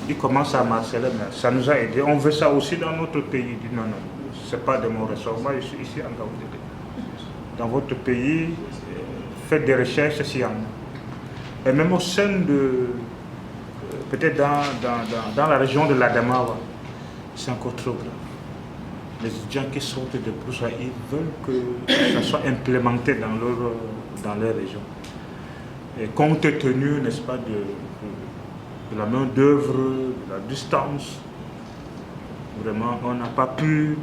ils commencent à marceler, mais ça nous a aidés. On veut ça aussi dans notre pays. Ils disent non, ce n'est pas de mon ressort. Moi, je suis ici en Ngaoundéré. Dans votre pays, faites des recherches s'il y en a. Et même au sein de, peut-être dans la région de l'Adamawa, c'est encore trop grave. Les étudiants qui sortent de Broussa, ils veulent que ça soit implémenté dans leur région. Et compte tenu, n'est-ce pas, de la main d'œuvre, de la distance, vraiment, on n'a pas pu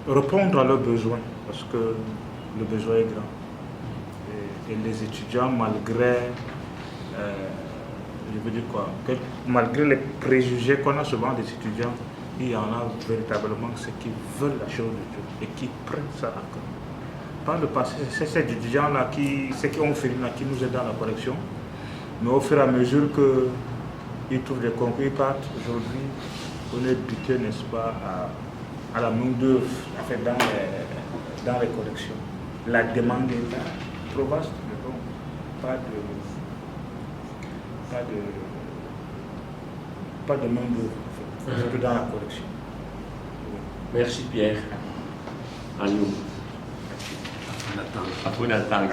répondre à leurs besoins, parce que le besoin est grand. Et les étudiants, malgré, je veux dire quoi, malgré les préjugés qu'on a souvent des étudiants, il y en a véritablement ceux qui veulent la chose de Dieu et qui prennent ça à cœur. Par le passé, c'est ces étudiants-là, ceux qui ont fini là, qui nous aident dans la correction, mais au fur et à mesure qu'ils trouvent des concours, ils partent. Aujourd'hui, on est buté, n'est-ce pas, à la main d'œuvre, en fait, dans les corrections. La demande est là, trop vaste, mais bon, pas de main d'œuvre, en fait, surtout dans la correction. Merci Pierre. À nous. À Funatang.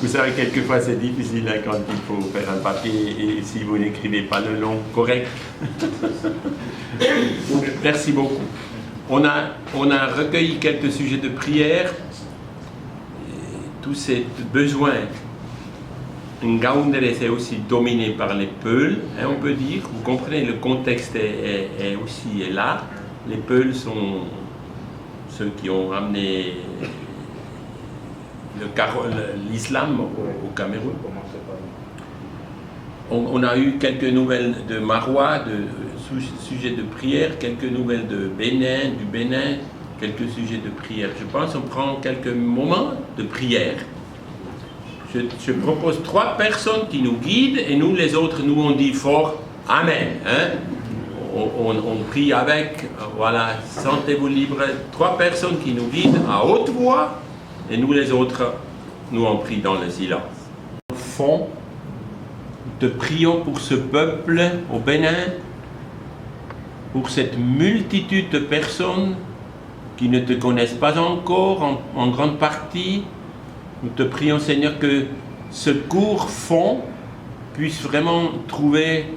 Vous savez, quelquefois c'est difficile hein, quand il faut faire un papier et si vous n'écrivez pas le nom correct. Merci beaucoup. On a recueilli quelques sujets de prière. Tous ces besoins. Ngaoundéré, c'est aussi dominé par les Peuls, hein, on peut dire. Vous comprenez, le contexte est aussi là. Les Peuls sont ceux qui ont ramené l'islam au Cameroun. On a eu quelques nouvelles de Marois, de sujets de prière, quelques nouvelles de Bénin, du Bénin, quelques sujets de prière. Je pense qu'on prend quelques moments de prière. Je propose 3 personnes qui nous guident et nous les autres, nous on dit fort Amen. Hein? On prie avec, voilà, sentez-vous libre. 3 personnes qui nous guident à haute voix et nous les autres, nous on prie dans le silence. Au fond, te prions pour ce peuple au Bénin, pour cette multitude de personnes qui ne te connaissent pas encore en grande partie. Nous te prions, Seigneur, que ce court fond puisse vraiment trouver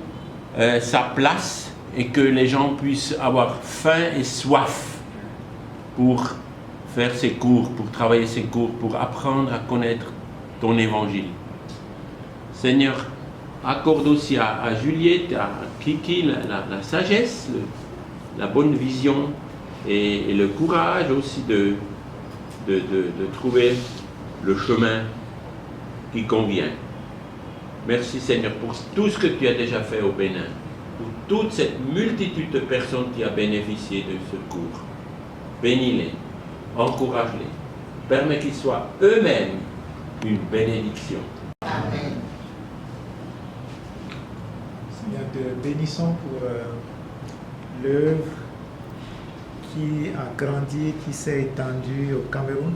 sa place et que les gens puissent avoir faim et soif pour faire ces cours, pour travailler ces cours, pour apprendre à connaître ton évangile. Seigneur, accorde aussi à Juliette, à Kiki la sagesse, la bonne vision et le courage aussi de trouver le chemin qui convient. Merci Seigneur pour tout ce que tu as déjà fait au Bénin, pour toute cette multitude de personnes qui a bénéficié de ce cours. Bénis-les, encourage-les, permets qu'ils soient eux-mêmes une bénédiction. Amen. Seigneur, te bénissons pour l'œuvre qui a grandi, qui s'est étendue au Cameroun.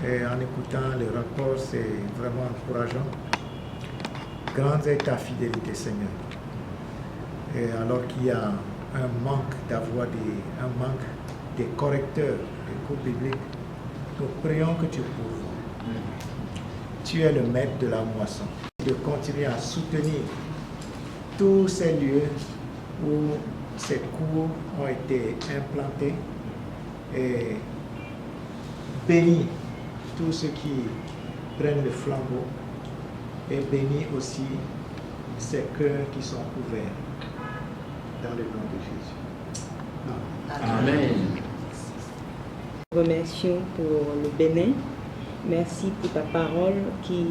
Et en écoutant les rapports, c'est vraiment encourageant. Grande est ta fidélité, Seigneur. Et alors qu'il y a un manque un manque des correcteurs des cours bibliques, nous prions que tu pourvoies. Tu es le maître de la moisson. De continuer à soutenir tous ces lieux où ces cours ont été implantés et bénis tous ceux qui prennent le flambeau et bénis aussi ces cœurs qui sont ouverts dans le nom de Jésus. Amen. Remercions pour le Bénin. Merci pour ta parole qui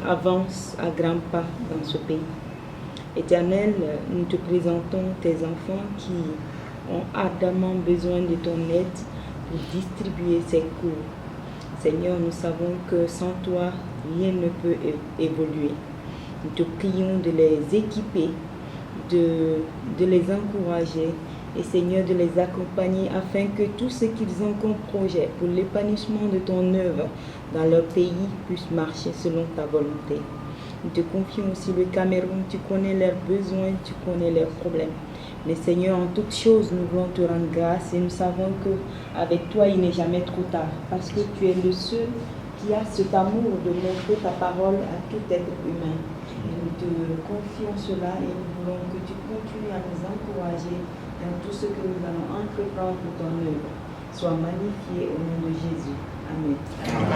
avance à grands pas dans ce pays. Éternel, nous te présentons tes enfants qui ont ardemment besoin de ton aide pour distribuer ces cours. Seigneur, nous savons que sans toi, rien ne peut évoluer. Nous te prions de les équiper, de les encourager et Seigneur de les accompagner afin que tout ce qu'ils ont comme projet pour l'épanouissement de ton œuvre dans leur pays puisse marcher selon ta volonté. Nous te confions aussi le Cameroun, tu connais leurs besoins, tu connais leurs problèmes. Mais Seigneur, en toutes choses, nous voulons te rendre grâce et nous savons qu'avec toi, il n'est jamais trop tard. Parce que tu es le seul qui a cet amour de montrer ta parole à tout être humain. Et nous te confions cela et nous voulons que tu continues à nous encourager dans tout ce que nous allons entreprendre pour ton œuvre. Sois magnifié au nom de Jésus. Amen.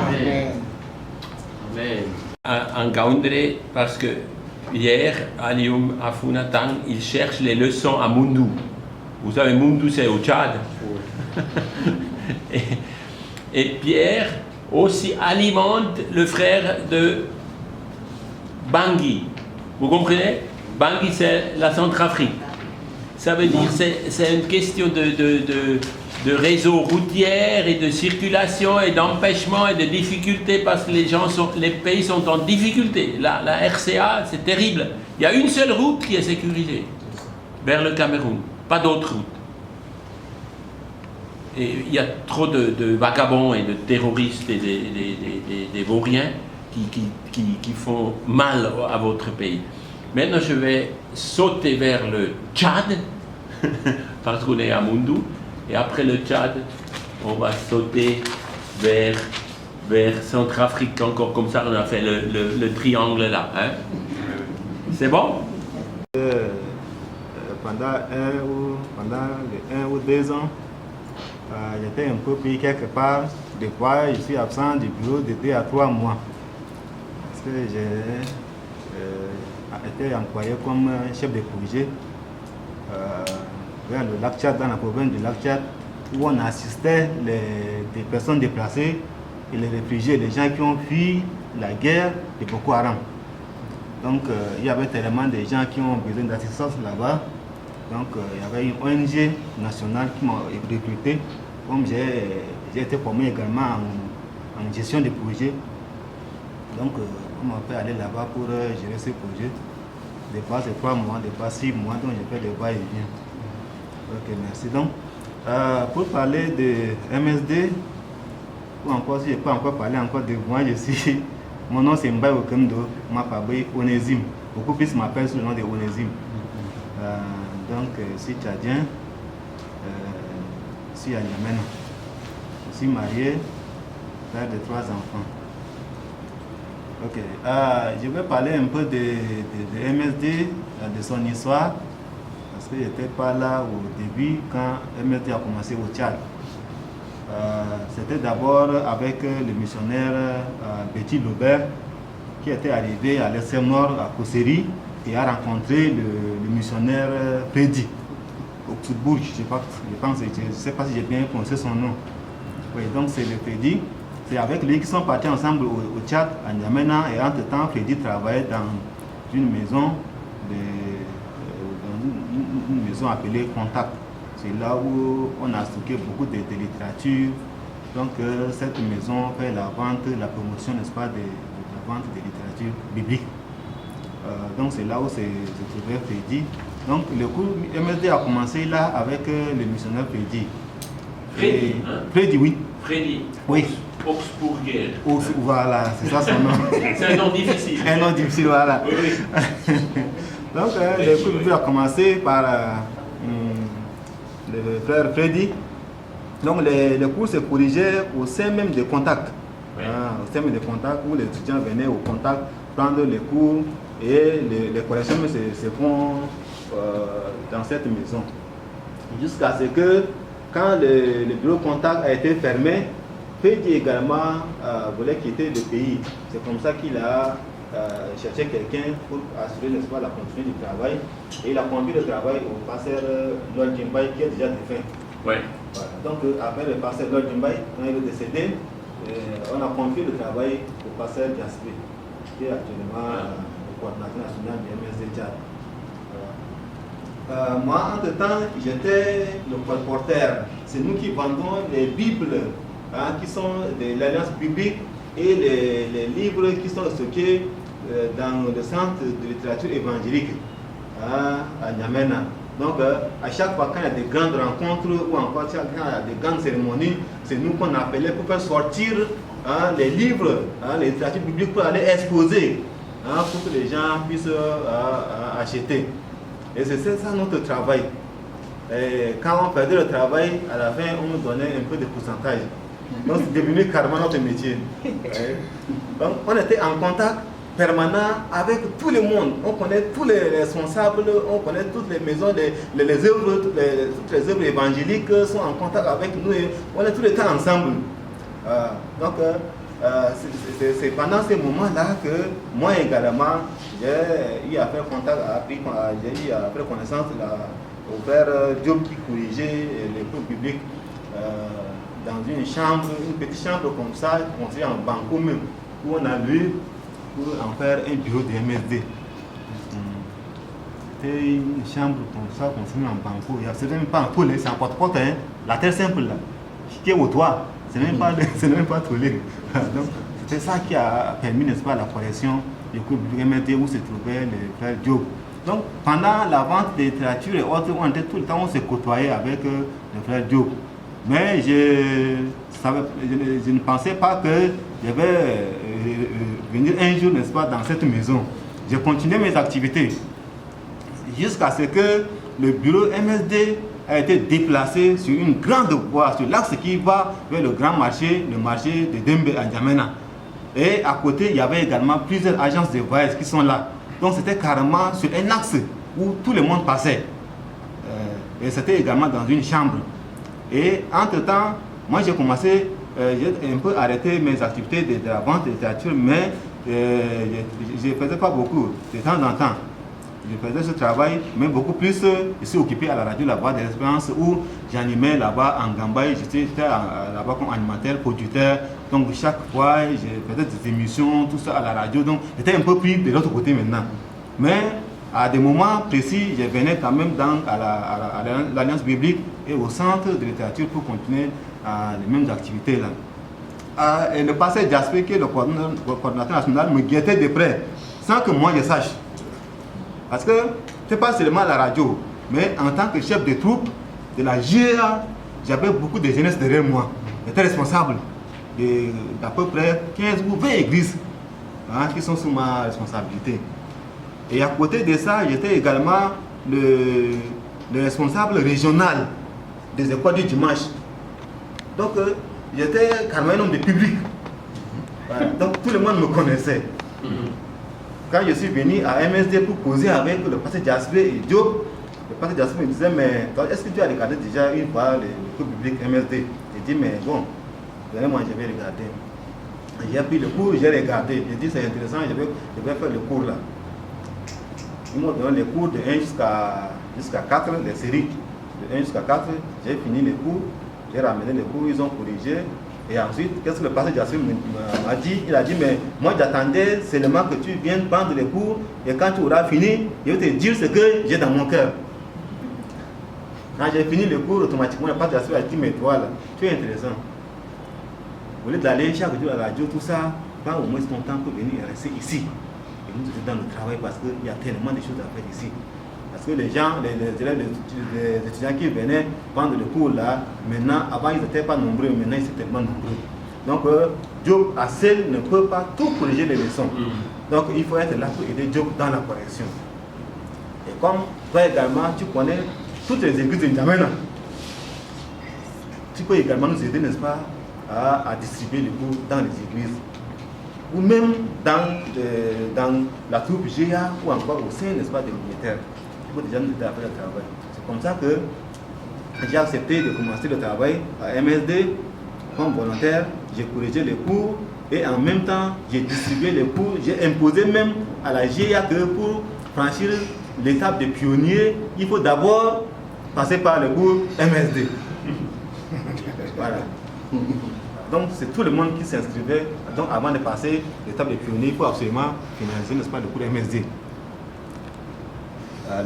Amen. Amen. En Ngaoundéré, parce que hier, à Lioum, à Funatang, ils cherchent les leçons à Moundou. Vous savez, Moundou, c'est au Tchad. Et Pierre aussi alimente le frère de Bangui. Vous comprenez? Bangui, c'est la Centrafrique. Ça veut dire c'est une question de réseau routier et de circulation et d'empêchement et de difficultés parce que les pays sont en difficulté. La RCA, c'est terrible. Il y a une seule route qui est sécurisée vers le Cameroun, pas d'autre route. Et il y a trop de vagabonds et de terroristes et des vauriens qui font mal à votre pays. Maintenant, je vais sauter vers le Tchad parce qu'on est à Moundou. Et après le Tchad, on va sauter vers Centrafrique encore, comme ça on a fait le triangle là. Hein? C'est bon? Pendant les 1 ou 2 ans, j'étais un peu pris quelque part. Des fois, je suis absent du bureau de 2 à 3 mois. Parce que j'ai été employé comme chef de projet vers le lac Tchad, dans la province du lac Tchad, où on assistait des personnes déplacées et les réfugiés, les gens qui ont fui la guerre de Boko Haram. Donc il y avait tellement de gens qui ont besoin d'assistance là-bas. Donc il y avait une ONG nationale qui m'a recruté. Comme j'ai été formé également en gestion de projets. Donc on m'a fait aller là-bas pour gérer ce projet. Des fois c'est 3 mois, des fois 6 mois, donc j'ai fait des va-et-vient. Ok, merci. Donc pour parler de MSD, ou encore si je peux encore parler encore de moi, mon nom c'est Mbaye Okendo, ma famille Onésime. Beaucoup plus m'appellent sous le nom de Onésime. Donc je suis tchadien, je suis à N'Djamena. Je suis marié, père de 3 enfants. Ok, je vais parler un peu de MSD, de son histoire, parce que je n'étais pas là au début quand MSD a commencé au Tchad. C'était d'abord avec le missionnaire Betty Lobert qui était arrivé à l'extrême nord à Kosseri et a rencontré le missionnaire Freddy au Tsoutbourg, je ne sais pas si j'ai bien prononcé son nom. Oui, donc c'est le Freddy. C'est avec lui qu'ils sont partis ensemble au Tchad, à N'Djamena, et entre-temps, Freddy travaillait dans une maison, une maison appelée Contact. C'est là où on a stocké beaucoup de littérature. Donc cette maison fait la vente, la promotion, n'est-ce pas, de la vente de littérature biblique. Donc c'est là où se trouvait Freddy. Donc le cours MSD a commencé là avec le missionnaire Freddy. Freddy, hein? Freddy, oui. Freddy. Oui. Augsburger. Voilà, c'est ça son nom. C'est un nom difficile. Un nom difficile, voilà. Oui. Donc le cours a commencé par le frère Freddy. Donc les cours se corrigeaient au sein même des contacts. Oui. Au sein même des contacts où les étudiants venaient au contact prendre les cours et les corrections se font dans cette maison. Jusqu'à ce que quand le bureau contact a été fermé, Freddy également voulait quitter le pays. C'est comme ça qu'il a cherché quelqu'un pour assurer, n'est-ce pas, la continuité du travail. Et il a confié le travail au pasteur Lord Jimbaï qui est déjà défunt. Ouais. Voilà. Donc après le pasteur Lord Jimbaï, quand il est décédé, on a confié le travail au pasteur Jaspé, qui est actuellement le coordinateur national du MSD Tchad. Moi, entre-temps, j'étais le colporteur. C'est nous qui vendons les Bibles, hein, qui sont de l'Alliance biblique, et les livres qui sont stockés dans le centre de littérature évangélique à N'Djamena. Donc, à chaque fois qu'il y a des grandes rencontres ou encore quand il y a des grandes cérémonies, c'est nous qu'on appelait pour faire sortir les livres, les littératures bibliques pour aller exposer, pour que les gens puissent acheter. Et c'est ça notre travail. Et quand on faisait le travail, à la fin, on nous donnait un peu de pourcentage. Donc c'est devenu carrément notre métier. Donc on était en contact permanent avec tout le monde. On connaît tous les responsables, on connaît toutes les maisons, les œuvres, toutes les œuvres évangéliques sont en contact avec nous. Et on est tout le temps ensemble. Donc c'est pendant ces moments-là que moi également, j'ai eu à faire contact, j'ai eu à faire connaissance au frère Diop qui corrigeait les cours publics dans une chambre, une petite chambre comme ça, construite en banco même, où on a lu pour en faire un bureau de MSD. C'était une chambre comme ça, construite en banco. C'est même pas en tôle, c'est en porte-porte, hein, la terre simple là, qui est au toit. C'est même pas tollé. Donc c'était ça qui a permis, n'est-ce pas, la correction du cours public MSD où se trouvait le frère Diop. Donc pendant la vente de littérature et autres, on était tout le temps, on se côtoyait avec le frère Diop. Mais je ne pensais pas que je vais venir un jour, n'est-ce pas, dans cette maison. J'ai continué mes activités jusqu'à ce que le bureau MSD a été déplacé sur une grande voie, sur l'axe qui va vers le grand marché, le marché de Dembe à N'Djamena. Et à côté, il y avait également plusieurs agences de voyage qui sont là. Donc c'était carrément sur un axe où tout le monde passait. Et c'était également dans une chambre. Et entre-temps, moi j'ai commencé, j'ai un peu arrêté mes activités de la vente de littérature, mais je ne faisais pas beaucoup, de temps en temps. Je faisais ce travail, mais beaucoup plus, je suis occupé à la radio La Voix de l'Espérance où j'animais là-bas en Gambaye, j'étais là-bas comme animateur, producteur, donc chaque fois je faisais des émissions, tout ça à la radio, donc j'étais un peu pris de l'autre côté maintenant. Mais à des moments précis, je venais quand même à l'Alliance biblique et au centre de littérature pour continuer les mêmes activités là. Et le passé d'aspect que le coordinateur national me guettait de près, sans que moi je sache. Parce que ce n'est pas seulement la radio, mais en tant que chef de troupe de la GIA, j'avais beaucoup de jeunesse derrière moi. J'étais responsable d'à peu près 15 ou 20 églises qui sont sous ma responsabilité. Et à côté de ça, j'étais également le responsable régional des écoles du dimanche. Donc j'étais carrément un homme de public. Voilà. Donc tout le monde me connaissait. Quand je suis venu à MSD pour causer avec le pasteur Jasper et Diop, le pasteur Jasper me disait, mais est-ce que tu as regardé déjà une fois le cours public MSD? J'ai dit, mais bon, vraiment je vais regarder. J'ai pris le cours, j'ai regardé. J'ai dit, c'est intéressant, je vais faire le cours là. Ils m'ont donné les cours de 1 jusqu'à 4, les séries. De 1 jusqu'à 4, j'ai fini les cours, j'ai ramené les cours, ils ont corrigé. Et ensuite, qu'est-ce que le pasteur Jasper m'a dit? Il a dit, mais moi j'attendais seulement que tu viennes prendre les cours et quand tu auras fini, je vais te dire ce que j'ai dans mon cœur. Quand j'ai fini le cours, automatiquement, le pasteur Jasper a dit, mais toi là, tu es intéressant. Au lieu d'aller chaque jour à la radio, tout ça, pas au moins ton temps pour venir rester ici. Et nous sommes dans le travail parce qu'il y a tellement de choses à faire ici. Parce que les gens, les élèves, les étudiants qui venaient prendre le cours là, maintenant, avant ils n'étaient pas nombreux, maintenant ils sont tellement nombreux. Donc Diop à seul ne peut pas tout corriger les leçons. Donc il faut être là pour aider Diop dans la correction. Et comme toi également, tu connais toutes les églises de N'Djamena, tu peux également nous aider, n'est-ce pas, à distribuer les cours dans les églises. Ou même dans la troupe GA ou encore au sein, n'est-ce pas, des militaires. Il faut déjà nous aider à faire le travail. C'est comme ça que j'ai accepté de commencer le travail à MSD comme volontaire. J'ai corrigé les cours et en même temps j'ai distribué les cours. J'ai imposé même à la GIA que pour franchir l'étape de pionnier, il faut d'abord passer par le cours MSD. Voilà. Donc c'est tout le monde qui s'inscrivait. Donc avant de passer l'étape de pionnier, il faut absolument finaliser, n'est-ce pas, le cours MSD.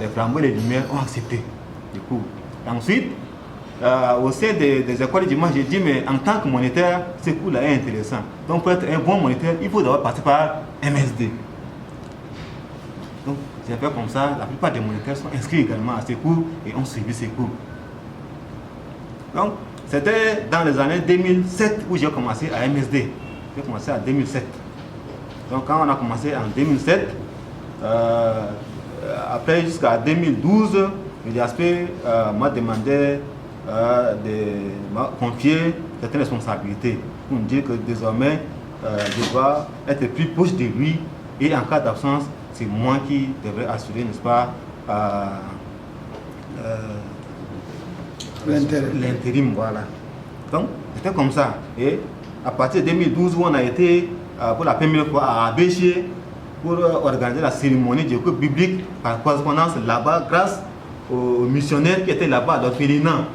Les flambeaux et les lumières ont accepté le cours. Ensuite, au sein des écoles du dimanche, j'ai dit, mais en tant que moniteur, ce cours-là est intéressant. Donc pour être un bon moniteur, il faut d'abord passer par MSD. Donc j'ai fait comme ça, la plupart des moniteurs sont inscrits également à ces cours et ont suivi ces cours. Donc c'était dans les années 2007 où j'ai commencé à MSD. J'ai commencé en 2007. Donc quand on a commencé en 2007, après jusqu'à 2012, le Jasper m'a demandé de m'a confier certaines responsabilités pour me dire que désormais je dois être plus proche de lui et en cas d'absence, c'est moi qui devrais assurer, n'est-ce pas, l'intérim, voilà. Donc c'était comme ça. Et à partir de 2012 où on a été pour la première fois à Abéché pour organiser la cérémonie du cours biblique par correspondance là-bas grâce aux missionnaires qui étaient là-bas à l'orphelinat.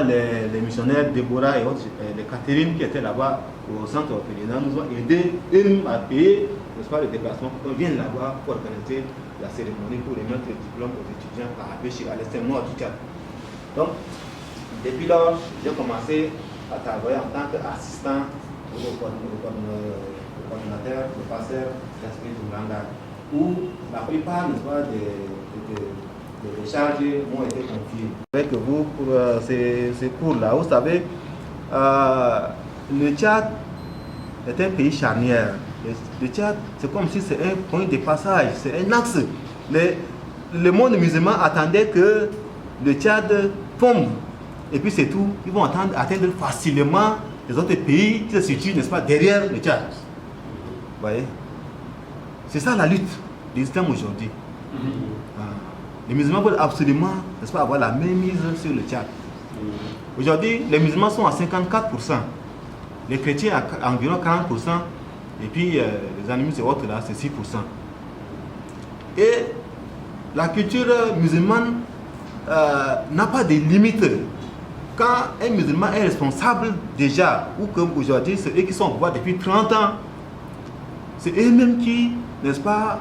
Les missionnaires Déborah et autres, les Catherine qui étaient là-bas au centre orphelinat nous ont aidés à payer, n'est-ce pas, le déplacement pour qu'on vienne là-bas pour organiser la cérémonie pour remettre le diplôme aux étudiants à Abéché, à l'extrême nord du Tchad. Donc, depuis lors, j'ai commencé à travailler en tant qu'assistant au coordinateur, le pasteur Jasper Toulanga, où la plupart, n'est-ce pas, des charges m'ont été confiées. Avec vous pour ces cours-là, vous savez, le Tchad est un pays charnière. Le Tchad, c'est comme si c'est un point de passage, c'est un axe. le monde musulman attendait que le Tchad tombe. Et puis c'est tout. Ils vont atteindre facilement les autres pays qui se situent, n'est-ce pas, derrière le Tchad. Vous voyez? C'est ça la lutte de l'islam aujourd'hui. Les musulmans veulent absolument, n'est-ce pas, avoir la même mise sur le Tchad. Aujourd'hui, les musulmans sont à 54%. Les chrétiens à environ 40%. Et puis les animistes et autres là, c'est 6%. Et la culture musulmane n'a pas de limites. Quand un musulman est responsable déjà, ou comme aujourd'hui, c'est eux qui sont au pouvoir depuis 30 ans, c'est eux-mêmes qui, n'est-ce pas,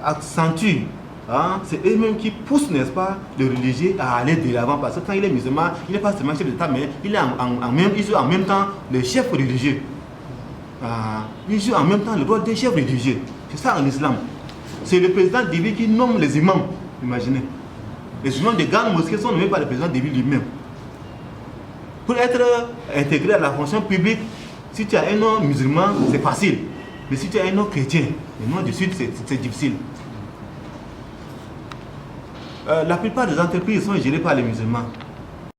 accentuent, hein, c'est eux-mêmes qui poussent, n'est-ce pas, le religieux à aller de l'avant. Parce que quand il est musulman, il n'est pas seulement chef d'État, mais il joue en même temps le chef religieux. Il joue en même temps le rôle des chefs religieux. C'est ça en islam. C'est le président divin qui nomme les imams, imaginez. Les imams des grandes mosquées sont nommés par le président divin lui-même. Pour être intégré à la fonction publique, si tu as un nom musulman, c'est facile. Mais si tu as un nom chrétien, le nom du Sud, c'est difficile. La plupart des entreprises sont gérées par les musulmans.